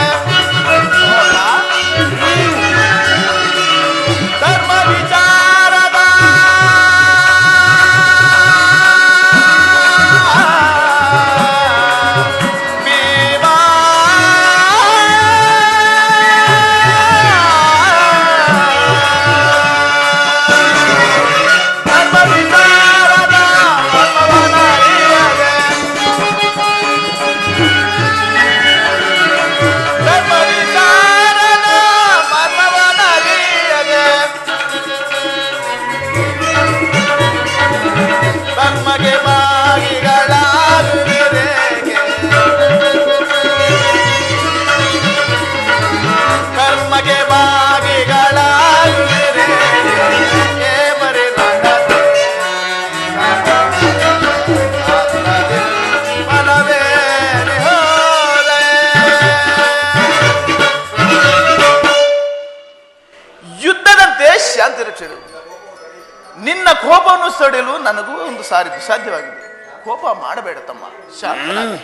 ತಡೆಯಲು ನನಗೂ ಒಂದು ಸಾರಿ ದುಸಾಧ್ಯವಾಗಿದೆ. ಕೋಪ ಮಾಡಬೇಡ ತಮ್ಮ, ಶಾಂತನಾಗು.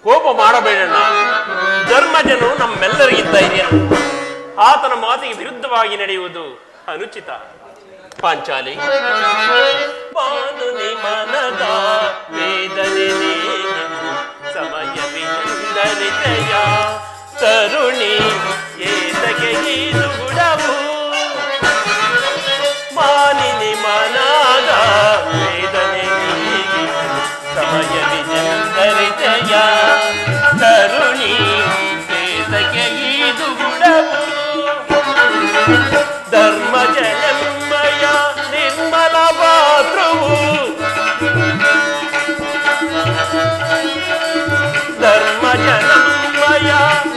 ಕೋಪ ಮಾಡಬೇಡಣ್ಣ. ಧರ್ಮಜನು ನಮ್ಮೆಲ್ಲರಿಗಿದ್ದ ಹಿರಿಯನು. ಆತನ ಮಾತಿಗೆ ವಿರುದ್ಧವಾಗಿ ನಡೆಯುವುದು ಅನುಚಿತ. ಪಾಂಚಾಲಿ, ಬಾನುಲಿ ಮನದ ವೇದನೆ ಸಮಯವಿಂದರಿತೆಯ ತರುಣಿ ಏತಗೆ ಇದು ಗುಡವು. ಮಾನಿನಿ ಮನದ ವೇದನೆ ಸಮಯವಿಂದರಿತೆಯ ತರುಣಿ ಏತಗೆ ಇದು ಗುಡವು. ಧರ್ಮಜನೆಮ್ಮಯ ನಿರ್ಮಲ ಪಾತ್ರವು ಧರ್ಮಜನಮ್ಮಯ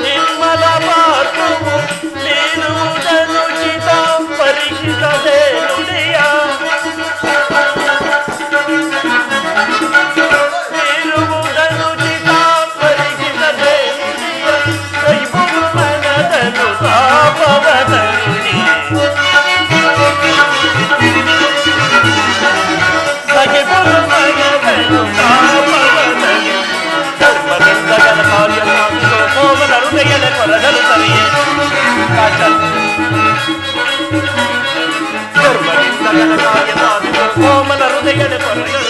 ನಿರ್ಮಲ ಪಾತ್ರವು ನೀನುವುದನುಚಿತ ಪರೀಕ್ಷಿಸದೆ ನುಡಿಯ ನೀನುವುದನುಚಿತ ಪರೀಕ್ಷಿಸದೆ ನುಡಿಯ ಕೈಬುಡು ಮನದನು ತಾಪವದರುಣಿ ಸಗಿಬುಡು ಮನದನು ತಾಪವದರುಣಿ ಧರ್ಮದಿಂದಗಲ ಕಾರ್ಯ ಸಾಧಿಸೋ ಕೋಮಲ ಹೃದಯದ ಕೊರಗಲು ಸರಿಯೇ ಧರ್ಮದಿಂದಗಲ ಕಾರ್ಯ ಸಾಧಿಸೋ ಕೋಮಲ ಹೃದಯದ ಕೊರಗಲು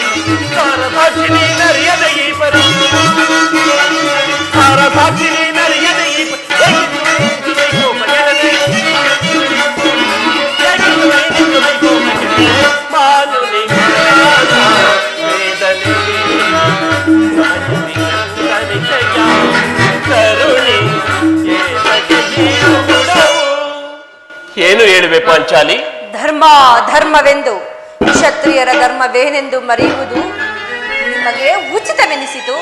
ಸಾರಸಾಕ್ಷಿನಿ ನರಿಯದ ಈ ಪರಿ ಸಾರಸಾಕ್ಷಿನಿ ನರಿಯದ ಈ ಮಾನುಲಿ ವೇದನೆ ಕರುಣಿ ಏನು ಹೇಳುವೆ ಪಾಂಚಾಲಿ? ಧರ್ಮ ಧರ್ಮವೆಂದು ಕ್ಷತ್ರಿಯರ ಧರ್ಮವೇನೆಂದು ಮರೆಯುವುದು ನಿಮಗೆ ಉಚಿತವೆನಿಸಿತು.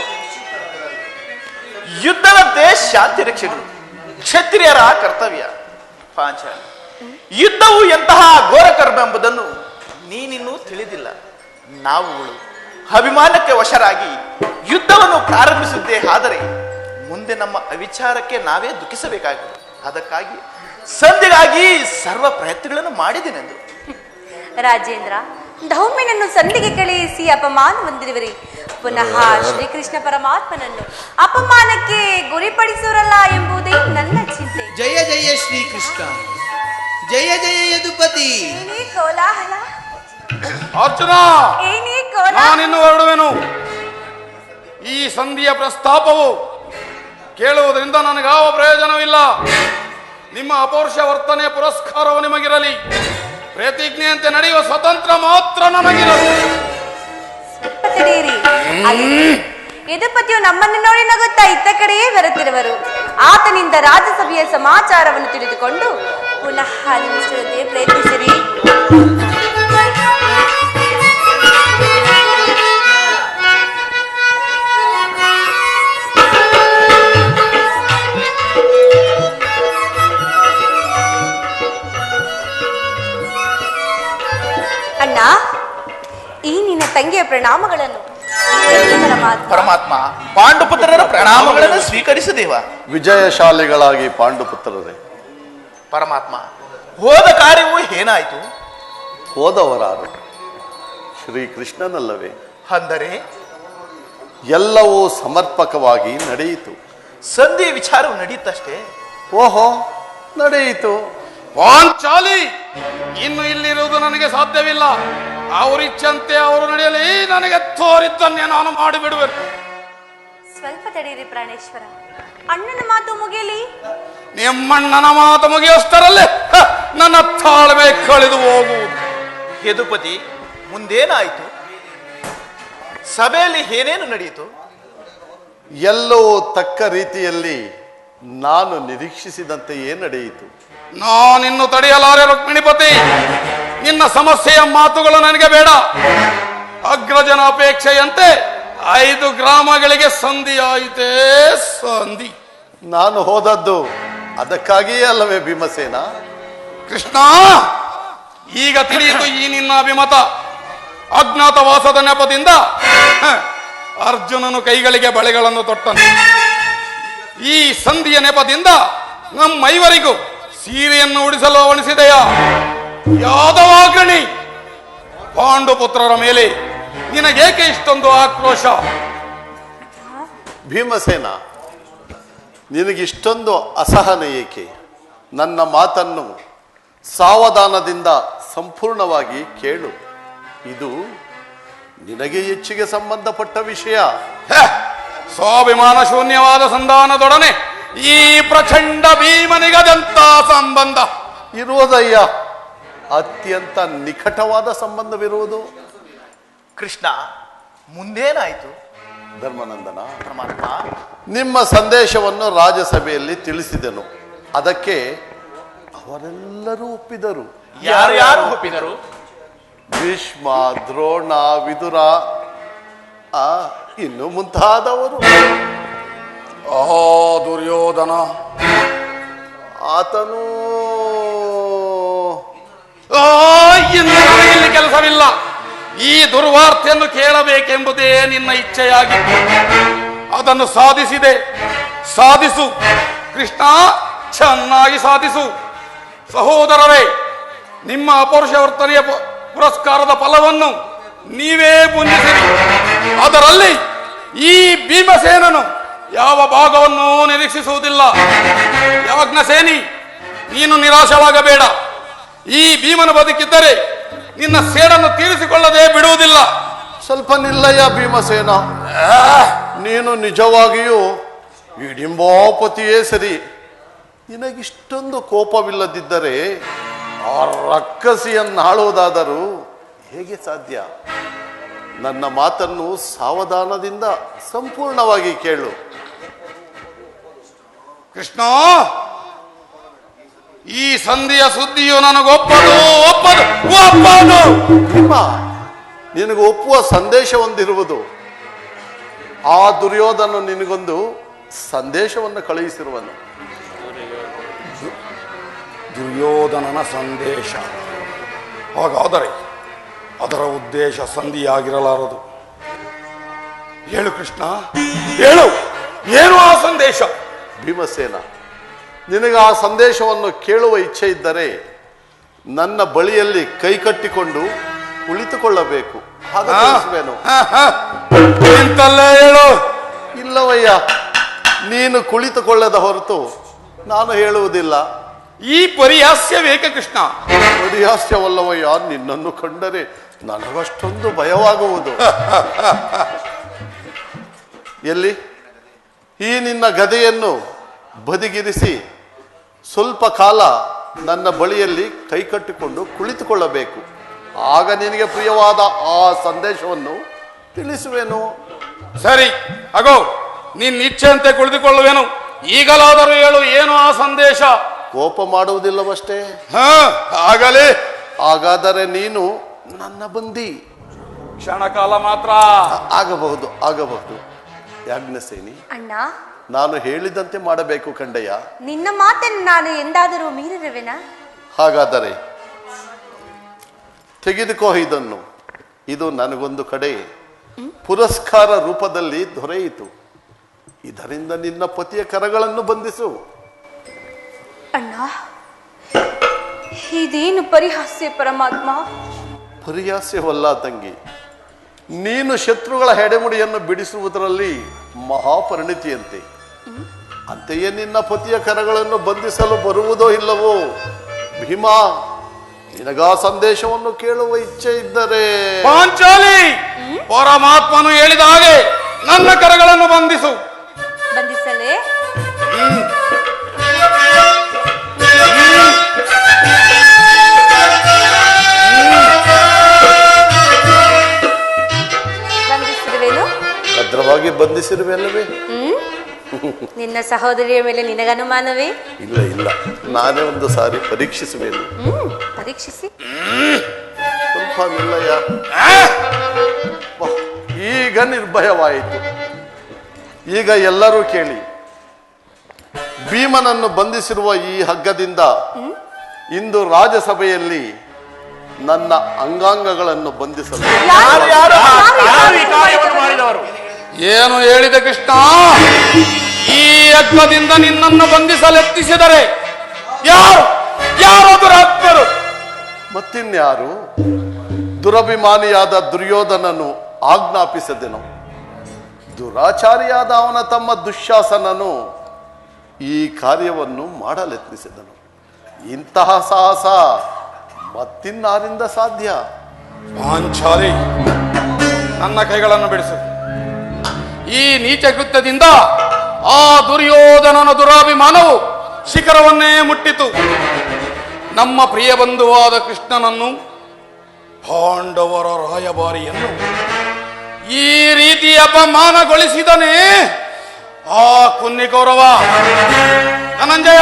ಯುದ್ಧದಂತೆ ಶಾಂತಿ ರಕ್ಷೆಗಳು ಕ್ಷತ್ರಿಯರ ಕರ್ತವ್ಯ. ಪಾಂಚಾಲಿ, ಯುದ್ಧವು ಎಂತಹ ಘೋರ ಕರ್ಮ ಎಂಬುದನ್ನು ನೀನಿನ್ನೂ ತಿಳಿದಿಲ್ಲ. ನಾವುಗಳು ಅಭಿಮಾನಕ್ಕೆ ವಶರಾಗಿ ಯುದ್ಧವನ್ನು ಪ್ರಾರಂಭಿಸುತ್ತೇ ಆದರೆ ಮುಂದೆ ನಮ್ಮ ಅವಿಚಾರಕ್ಕೆ ನಾವೇ ದುಃಖಿಸಬೇಕಾಗಿದೆ. ಅದಕ್ಕಾಗಿ ಸಂಧಿಗಾಗಿ ಸರ್ವ ಪ್ರಯತ್ನಗಳನ್ನು ಮಾಡಿದೆನೆಂದು. ರಾಜೇಂದ್ರ, ಧೌಮ್ಯನನ್ನು ಸಂಧಿಗೆ ಕಳುಹಿಸಿ ಅಪಮಾನ ಹೊಂದಿರುವಿರಿ. ಪುನಃ ಶ್ರೀಕೃಷ್ಣ ಪರಮಾತ್ಮನನ್ನು ಅಪಮಾನಕ್ಕೆ ಗುರಿಪಡಿಸುವರಲ್ಲ ಎಂಬುದೇ ನನ್ನ ಚಿಂತೆ. ಜಯ ಜಯ ಶ್ರೀಕೃಷ್ಣ, ಜಯ ಜಯ ಯದುಪತಿ. ಏನೇ ಕೋಲಾಹಲ, ಅರ್ಜುನ, ಏನೇ ಕೋಲಾಹಲ. ನಾನಿನ್ನು ಹೊರಡುವೆನು. ಈ ಸಂಧಿಯ ಪ್ರಸ್ತಾಪವು ಕೇಳುವುದರಿಂದ ನನಗಾವ ಪ್ರಯೋಜನವಿಲ್ಲ. ನಿಮ್ಮ ಅಪೌರುಷ ವರ್ತನೆ ಪುರಸ್ಕಾರವು ನಿಮಗಿರಲಿ. ಪ್ರತಿಜ್ಞೆಯಂತೆ ನಡೆಯುವ ಸ್ವತಂತ್ರ ಮಾತ್ರ ನನಗಿರಲಿ. ಯದುಪತಿಯು ನಮ್ಮನ್ನು ನೋಡಿ ನಗುತ್ತಾ ಇತ್ತ ಕಡೆಯೇ ಬರುತ್ತಿರುವರು. ಆತನಿಂದ ರಾಜ್ಯಸಭೆಯ ಸಮಾಚಾರವನ್ನು ತಿಳಿದುಕೊಂಡು ಪುನಃ ನಿಲ್ಲಿಸುವಂತೆ ಪ್ರಯತ್ನಿಸಿರಿ. ಅಣ್ಣ, ಈ ನಿನ್ನ ತಂಗಿಯ ಪ್ರಣಾಮಗಳನ್ನು. ಪರಮಾತ್ಮ, ಪಾಂಡುಪುತ್ರರ ಪ್ರಣಾಮಗಳನ್ನು ಸ್ವೀಕರಿಸು ದೇವ. ವಿಜಯಶಾಲಿಗಳಾಗಿ ಪಾಂಡುಪುತ್ರರೇ. ಪರಮಾತ್ಮ, ಹೋದ ಕಾರ್ಯವು ಏನಾಯಿತು? ಹೋದವರಾರು ಶ್ರೀಕೃಷ್ಣನಲ್ಲವೇ? ಅಂದರೆ ಎಲ್ಲವೂ ಸಮರ್ಪಕವಾಗಿ ನಡೆಯಿತು. ಸಂಧಿ ವಿಚಾರವು ನಡೆಯುತ್ತಷ್ಟೇ. ಓಹೋ, ನಡೆಯಿತು. ಪಾಂಚಾಲಿ, ಇನ್ನು ಇಲ್ಲಿರುವುದು ನನಗೆ ಸಾಧ್ಯವಿಲ್ಲ. ಅವರಿಚ್ಛಂತೆ ಅವರು ನಡೆಯಲಿ. ನನಗೆ ತೋರಿದ್ದನ್ನೇ ನಾನು ಮಾಡಿಬಿಡುವೆನು. ಸ್ವಲ್ಪ ತಡೀರಿ ಪ್ರಾಣೇಶ್ವರ, ಅಣ್ಣನ ಮಾತು ಮುಗಿಯಲಿ. ನಿಮ್ಮಣ್ಣನ ಮಾತು ಮುಗಿಯೋಷ್ಟರಲ್ಲೇ ನನ್ನ ತಾಳ್ಮೆ ಕಳೆದು ಹೋಗುವುದು. ಯದುಪತಿ, ಮುಂದೇನಾಯಿತು? ಸಭೆಯಲ್ಲಿ ಏನೇನು ನಡೆಯಿತು? ಎಲ್ಲವೂ ತಕ್ಕ ರೀತಿಯಲ್ಲಿ ನಾನು ನಿರೀಕ್ಷಿಸಿದಂತೆಯೇ ನಡೆಯಿತು. ನಾನಿನ್ನು ತಡೆಯಲಾರೆ ರುಕ್ಮಿಣಿಪತಿ. ನಿನ್ನ ಸಮಸ್ಯೆಯ ಮಾತುಗಳು ನನಗೆ ಬೇಡ. ಅಗ್ರಜನ ಅಪೇಕ್ಷೆಯಂತೆ 5 ಗ್ರಾಮಗಳಿಗೆ ಸಂಧಿಯಾಯಿತೇ ಸಂಧಿ. ನಾನು ಹೋದದ್ದು ಅದಕ್ಕಾಗಿಯೇ ಅಲ್ಲವೇ ಭೀಮಸೇನ? ಕೃಷ್ಣ, ಈಗ ತಿಳಿಯಿತು ಈ ನಿನ್ನ ಅಭಿಮತ. ಅಜ್ಞಾತವಾಸದ ನೆಪದಿಂದ ಅರ್ಜುನನು ಕೈಗಳಿಗೆ ಬಳೆಗಳನ್ನು ತೊಟ್ಟನು. ಈ ಸಂಧಿಯ ನೆಪದಿಂದ ನಮ್ಮೈವರಿಗೂ ಸೀರೆಯನ್ನು ಉಡಿಸಲು ಅವಣಿಸಿದೆಯಾ? ಯಾದವಾಗ್ರಣಿ ಪಾಂಡುಪುತ್ರರ ಮೇಲೆ ನಿನಗೇಕೆ ಇಷ್ಟೊಂದು ಆಕ್ರೋಶ? ಭೀಮಸೇನ, ನಿನಗಿಷ್ಟೊಂದು ಅಸಹನೆ ಏಕೆ? ನನ್ನ ಮಾತನ್ನು ಸಾವಧಾನದಿಂದ ಸಂಪೂರ್ಣವಾಗಿ ಕೇಳು. ಇದು ನಿನಗೆ ಹೆಚ್ಚಿಗೆ ಸಂಬಂಧಪಟ್ಟ ವಿಷಯ. ಸ್ವಾಭಿಮಾನ ಶೂನ್ಯವಾದ ಸಂಧಾನದೊಡನೆ ಈ ಪ್ರಚಂಡ ಭೀಮನಿಗದಂತ ಸಂಬಂಧ ಇರುವುದಯ್ಯ. ಅತ್ಯಂತ ನಿಕಟವಾದ ಸಂಬಂಧವಿರುವುದು. ಕೃಷ್ಣ, ಮುಂದೇನಾಯ್ತು? ಧರ್ಮನಂದನ, ಪರಮಾತ್ಮ, ನಿಮ್ಮ ಸಂದೇಶವನ್ನು ರಾಜ್ಯಸಭೆಯಲ್ಲಿ ತಿಳಿಸಿದೆನು. ಅದಕ್ಕೆ ಅವರೆಲ್ಲರೂ ಒಪ್ಪಿದರು. ಯಾರು ಒಪ್ಪಿದರು? ಭೀಷ್ಮ, ದ್ರೋಣ, ವಿದುರ, ಇನ್ನು ಮುಂತಾದವರು. ದುರ್ಯೋಧನ ಆತನು ಇನ್ನು ಇಲ್ಲಿ ಕೆಲಸವಿಲ್ಲ. ಈ ದುರ್ವಾರ್ತೆಯನ್ನು ಕೇಳಬೇಕೆಂಬುದೇ ನಿನ್ನ ಇಚ್ಛೆಯಾಗಿತ್ತು. ಅದನ್ನು ಸಾಧಿಸು ಕೃಷ್ಣ, ಚೆನ್ನಾಗಿ ಸಾಧಿಸು. ಸಹೋದರರೇ, ನಿಮ್ಮ ಅಪೌರುಷ ವರ್ತನೆಯ ಪುರಸ್ಕಾರದ ಫಲವನ್ನು ನೀವೇ ಪುಂಜಿಸಿರಿ. ಅದರಲ್ಲಿ ಈ ಭೀಮಸೇನನು ಯಾವ ಭಾಗವನ್ನು ನಿರೀಕ್ಷಿಸುವುದಿಲ್ಲ. ಯಾಜ್ಞಸೇನಿ, ನೀನು ನಿರಾಶವಾಗಬೇಡ. ಈ ಭೀಮನು ಬದುಕಿದ್ದರೆ ನಿನ್ನ ಸೇಡನ್ನು ತೀರಿಸಿಕೊಳ್ಳದೆ ಬಿಡುವುದಿಲ್ಲ. ಸ್ವಲ್ಪ ನಿಲ್ಲಯ್ಯ ಭೀಮಸೇನ. ನೀನು ನಿಜವಾಗಿಯೂ ಹಿಡಿಂಬಾಪತಿಯೇ ಸರಿ. ನಿನಗಿಷ್ಟೊಂದು ಕೋಪವಿಲ್ಲದಿದ್ದರೆ ಆ ರಕ್ಕಸಿಯನ್ನಾಳುವುದಾದರೂ ಹೇಗೆ ಸಾಧ್ಯ? ನನ್ನ ಮಾತನ್ನು ಸಾವಧಾನದಿಂದ ಸಂಪೂರ್ಣವಾಗಿ ಕೇಳು. ಕೃಷ್ಣ, ಈ ಸಂಧಿಯ ಸುದ್ದಿಯು ನನಗೊಪ್ಪದು. ಭೀಮ, ನಿನಗೆ ಒಪ್ಪುವ ಸಂದೇಶ ಹೊಂದಿರುವುದು. ಆ ದುರ್ಯೋಧನ ನಿನಗೊಂದು ಸಂದೇಶವನ್ನು ಕಳುಹಿಸಿರುವನು. ದುರ್ಯೋಧನನ ಸಂದೇಶ. ಹಾಗಾದರೆ ಅದರ ಉದ್ದೇಶ ಸಂಧಿಯಾಗಿರಲಾರದು. ಹೇಳು ಕೃಷ್ಣ, ಹೇಳು, ಏನು ಆ ಸಂದೇಶ? ಭೀಮಸೇನ, ನಿನಗೆ ಆ ಸಂದೇಶವನ್ನು ಕೇಳುವ ಇಚ್ಛೆ ಇದ್ದರೆ ನನ್ನ ಬಳಿಯಲ್ಲಿ ಕೈ ಕಟ್ಟಿಕೊಂಡು ಕುಳಿತುಕೊಳ್ಳಬೇಕು. ಹಾಗೇನು? ಇಂತಲ್ಲೇ ಹೇಳು. ಇಲ್ಲವಯ್ಯ, ನೀನು ಕುಳಿತುಕೊಳ್ಳದ ಹೊರತು ನಾನು ಹೇಳುವುದಿಲ್ಲ. ಈ ಪರಿಹಾಸ್ಯ ಬೇಕ ಕೃಷ್ಣ? ಪರಿಹಾಸ್ಯವಲ್ಲವಯ್ಯ, ನಿನ್ನನ್ನು ಕಂಡರೆ ನನಗಷ್ಟೊಂದು ಭಯವಾಗುವುದು. ಎಲ್ಲಿ ಈ ನಿನ್ನ ಗದೆಯನ್ನು ಬದಿಗಿರಿಸಿ ಸ್ವಲ್ಪ ಕಾಲ ನನ್ನ ಬಳಿಯಲ್ಲಿ ಕೈಕಟ್ಟಿಕೊಂಡು ಕುಳಿತುಕೊಳ್ಳಬೇಕು. ಆಗ ನಿನಗೆ ಪ್ರಿಯವಾದ ಆ ಸಂದೇಶವನ್ನು ತಿಳಿಸುವೆನು. ಸರಿ, ಅಗೋ, ನಿನ್ನ ಇಚ್ಛೆಯಂತೆ ಕುಳಿತುಕೊಳ್ಳುವೆನು. ಈಗಲಾದರೂ ಹೇಳು, ಏನು ಆ ಸಂದೇಶ? ಕೋಪ ಮಾಡುವುದಿಲ್ಲವಷ್ಟೇ? ಆಗಲೇ. ಹಾಗಾದರೆ ನೀನು ನನ್ನ ಬಂದಿ. ಕ್ಷಣಕಾಲ ಮಾತ್ರ. ಆಗಬಹುದು. ಯಾಜ್ಞಸೇನಿ, ಅಣ್ಣ, ನಾನು ಹೇಳಿದಂತೆ ಮಾಡಬೇಕು ಕಂಡಯ್ಯ. ನಿನ್ನ ಮಾತನ್ನು ನಾನು ಎಂದಾದರೂ ಮೀರಿರುವೆನಾ? ಹಾಗಾದರೆ ತೆಗೆದುಕೋ ಇದನ್ನು. ಇದು ನನಗೊಂದು ಕಡೆ ಪುರಸ್ಕಾರ ರೂಪದಲ್ಲಿ ದೊರೆಯಿತು. ಇದರಿಂದ ನಿನ್ನ ಪತಿಯ ಕರಗಳನ್ನು ಬಂಧಿಸು. ಅಣ್ಣ, ಇದೇನು ಪರಿಹಾಸ್ಯ ಪರಮಾತ್ಮ? ಪರಿಹಾಸ್ಯವಲ್ಲ ತಂಗಿ. ನೀನು ಶತ್ರುಗಳ ಹೆಡೆಮುಡಿಯನ್ನು ಬಿಡಿಸುವುದರಲ್ಲಿ ಮಹಾಪರಿಣಿತಿಯಂತೆ. ಅಂತೆಯೇ ನಿನ್ನ ಪತಿಯ ಕರಗಳನ್ನು ಬಂಧಿಸಲು ಬರುವುದೋ ಇಲ್ಲವೋ? ಭೀಮಾ, ನಿನಗಾ ಸಂದೇಶವನ್ನು ಕೇಳುವ ಇಚ್ಛೆ ಇದ್ದರೆ ಪಾಂಚಾಲಿ, ಪರಮಾತ್ಮನು ಹೇಳಿದ ಹಾಗೆ ನನ್ನ ಕರಗಳನ್ನು ಬಂಧಿಸು. ಬಂಧಿಸಲೇ? ಬಂಧಿಸಿರುವೆನು? ಭದ್ರವಾಗಿ ಬಂಧಿಸಿರುವೆಲ್ಲವೇ? ನಿನ್ನ ಸಹೋದರಿಯ ಮೇಲೆ ನಿನಗನುಮಾನವೇ? ಇಲ್ಲ, ನಾನೇ ಒಂದು ಸಾರಿ ಪರೀಕ್ಷಿಸುವೆನು. ಪರೀಕ್ಷಿಸಿ. ಸ್ವಲ್ಪ ನಿಲ್ಲಯ್ಯ. ಈಗ ನಿರ್ಭಯವಾಯಿತು. ಈಗ ಎಲ್ಲರೂ ಕೇಳಿ. ಭೀಮನನ್ನು ಬಂಧಿಸಿರುವ ಈ ಹಗ್ಗದಿಂದ ಇಂದು ರಾಜ್ಯಸಭೆಯಲ್ಲಿ ನನ್ನ ಅಂಗಾಂಗಗಳನ್ನು ಬಂಧಿಸಲು ಯಾರು ಈ ಕಾರ್ಯವನ್ನು ಮಾಡಿದವರು? ಏನು ಹೇಳಿದೆ ಕೃಷ್ಣ? ಈ ಯಜ್ಞದಿಂದ ನಿನ್ನನ್ನು ಬಂಧಿಸಲೆತ್ತಿಸಿದರೆ ಯಾರು ದುರಾತ್ಮರು? ಮತ್ತಿನ್ಯಾರು? ದುರಭಿಮಾನಿಯಾದ ದುರ್ಯೋಧನನು ಆಜ್ಞಾಪಿಸದೆನು. ದುರಾಚಾರಿಯಾದ ಅವನ ತಮ್ಮ ದುಶ್ಯಾಸನನು ಈ ಕಾರ್ಯವನ್ನು ಮಾಡಲೆತ್ನಿಸಿದನು. ಇಂತಹ ಸಾಹಸ ಮತ್ತಿನ್ನಾರಿಂದ ಸಾಧ್ಯ? ಪಾಂಚಾಲಿ, ನನ್ನ ಕೈಗಳನ್ನು ಬಿಡಿಸು. ಈ ನೀಚ ಕೃತ್ಯದಿಂದ ಆ ದುರ್ಯೋಧನನ ದುರಾಭಿಮಾನವು ಶಿಖರವನ್ನೇ ಮುಟ್ಟಿತು. ನಮ್ಮ ಪ್ರಿಯ ಬಂಧುವಾದ ಕೃಷ್ಣನನ್ನು, ಪಾಂಡವರ ರಾಯಭಾರಿಯನ್ನು ಈ ರೀತಿ ಅಪಮಾನಗೊಳಿಸಿದನೇ ಆ ಕುನ್ನಿಕೌರವ. ಧನಂಜಯ,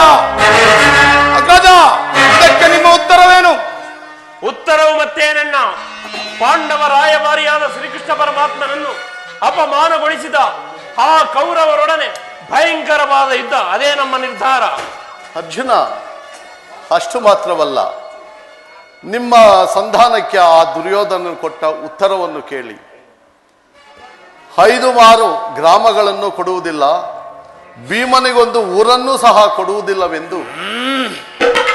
ಅಗ್ರಜ, ಇದಕ್ಕೆ ನಿಮ್ಮ ಉತ್ತರವೇನು? ಉತ್ತರವು ಮತ್ತೇನನ್ನ? ಪಾಂಡವ ರಾಯಭಾರಿಯಾದ ಶ್ರೀಕೃಷ್ಣ ಪರಮಾತ್ಮನನ್ನು ಅಪಮಾನಗೊಳಿಸಿದ ಆ ಕೌರವರೊಡನೆ ಭಯಂಕರವಾದ ಯುದ್ಧ, ಅದೇ ನಮ್ಮ ನಿರ್ಧಾರ. ಅರ್ಜುನ, ಅಷ್ಟು ಮಾತ್ರವಲ್ಲ, ನಿಮ್ಮ ಸಂಧಾನಕ್ಕೆ ಆ ದುರ್ಯೋಧನ ಕೊಟ್ಟ ಉತ್ತರವನ್ನು ಕೇಳಿ. 5 ಮಾರು ಗ್ರಾಮಗಳನ್ನು ಕೊಡುವುದಿಲ್ಲ, ಭೀಮನಿಗೊಂದು ಊರನ್ನೂ ಸಹ ಕೊಡುವುದಿಲ್ಲವೆಂದು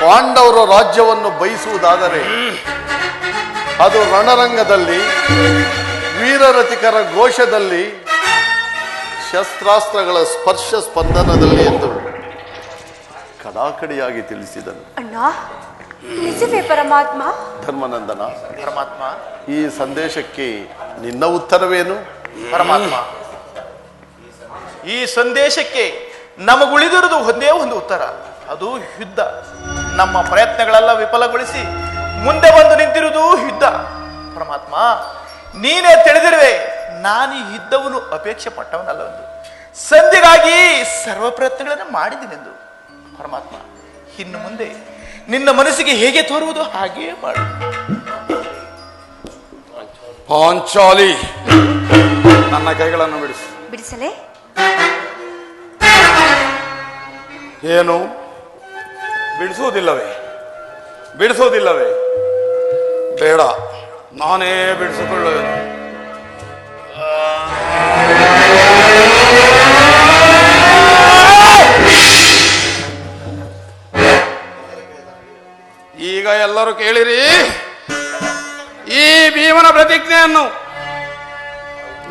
ಪಾಂಡವರ ರಾಜ್ಯವನ್ನು ಬಯಸುವುದಾದರೆ ಅದು ರಣರಂಗದಲ್ಲಿ ವೀರರತಿಕರ ಘೋಷದಲ್ಲಿ ಶಸ್ತ್ರಾಸ್ತ್ರಗಳ ಸ್ಪರ್ಶ ಸ್ಪಂದನದಲ್ಲಿ ಎಂದು ಕಡಾಕಡಿಯಾಗಿ ತಿಳಿಸಿದನು. ಅಣ್ಣ, ನಿಜವೇ ಪರಮಾತ್ಮ? ಧರ್ಮನಂದನ, ಪರಮಾತ್ಮ, ಈ ಸಂದೇಶಕ್ಕೆ ನಿನ್ನ ಉತ್ತರವೇನು? ಪರಮಾತ್ಮ, ಈ ಸಂದೇಶಕ್ಕೆ ನಮಗುಳಿದಿರುವುದು ಒಂದೇ ಒಂದು ಉತ್ತರ, ಅದು ಯುದ್ಧ. ನಮ್ಮ ಪ್ರಯತ್ನಗಳೆಲ್ಲ ವಿಫಲಗೊಳಿಸಿ ಮುಂದೆ ಬಂದು ನಿಂತಿರುವುದು ಯುದ್ಧ. ಪರಮಾತ್ಮ, ನೀನೇ ತಿಳಿದಿರುವೆ, ನಾನು ಈ ಯುದ್ಧವನ್ನು ಅಪೇಕ್ಷೆ ಪಟ್ಟವನಲ್ಲವೆಂದು, ಸಂಧಿಗಾಗಿ ಸರ್ವ ಪ್ರಯತ್ನಗಳನ್ನು ಮಾಡಿದ್ದೀನೆಂದು. ಪರಮಾತ್ಮ, ಇನ್ನು ಮುಂದೆ ನಿನ್ನ ಮನಸ್ಸಿಗೆ ಹೇಗೆ ತೋರುವುದು ಹಾಗೆಯೇ ಮಾಡು. ಪಾಂಚಾಲಿ, ನನ್ನ ಕೈಗಳನ್ನು ಬಿಡಿಸು. ಬಿಡಿಸಲೇ? ಏನು ಬಿಡಿಸುವುದಿಲ್ಲವೇ? ಬಿಡಿಸುವುದಿಲ್ಲವೇ? ಬೇಡ, ನಾನೇ ಬಿಡಿಸಿಕೊಳ್ಳುವೆನು. ಈಗ ಎಲ್ಲರೂ ಕೇಳಿರಿ ಈ ಭೀಮನ ಪ್ರತಿಜ್ಞೆಯನ್ನು.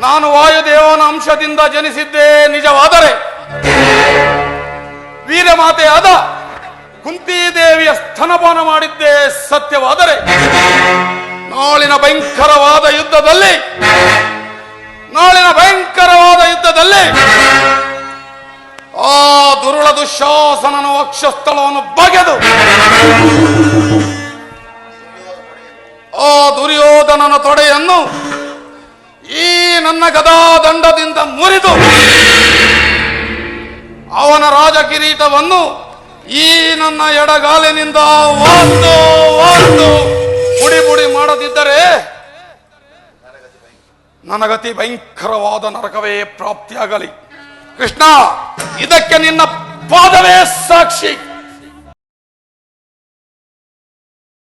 ನಾನು ವಾಯುದೇವನ ಅಂಶದಿಂದ ಜನಿಸಿದ್ದೇ ನಿಜವಾದರೆ, ವೀರಮಾತೆಯಾದ ಕುಂತಿದೇವಿಯ ಸ್ತನಪಾನ ಮಾಡಿದ್ದೇ ಸತ್ಯವಾದರೆ, ನಾಳಿನ ಭಯಂಕರವಾದ ಯುದ್ಧದಲ್ಲಿ ಆ ದುರುಳ ದುಶ್ಯಾಸನನ ವಕ್ಷಸ್ಥಳವನ್ನು ಬಗೆದು ಆ ದುರ್ಯೋಧನನ ತೊಡೆಯನ್ನು ಈ ನನ್ನ ಗದಾದಂಡದಿಂದ ಮುರಿದು ಅವನ ರಾಜಕಿರೀಟವನ್ನು ಈ ನನ್ನ ಎಡಗಾಲಿನಿಂದ ಒಂದು ಪುಡಿ ಪುಡಿ ಮಾಡದಿದ್ದರೆ ನನಗತಿ ಭಯಂಕರವಾದ ನರಕವೇ ಪ್ರಾಪ್ತಿಯಾಗಲಿ. ಕೃಷ್ಣ, ಇದಕ್ಕೆ ನಿನ್ನ ಪಾದವೇ ಸಾಕ್ಷಿ.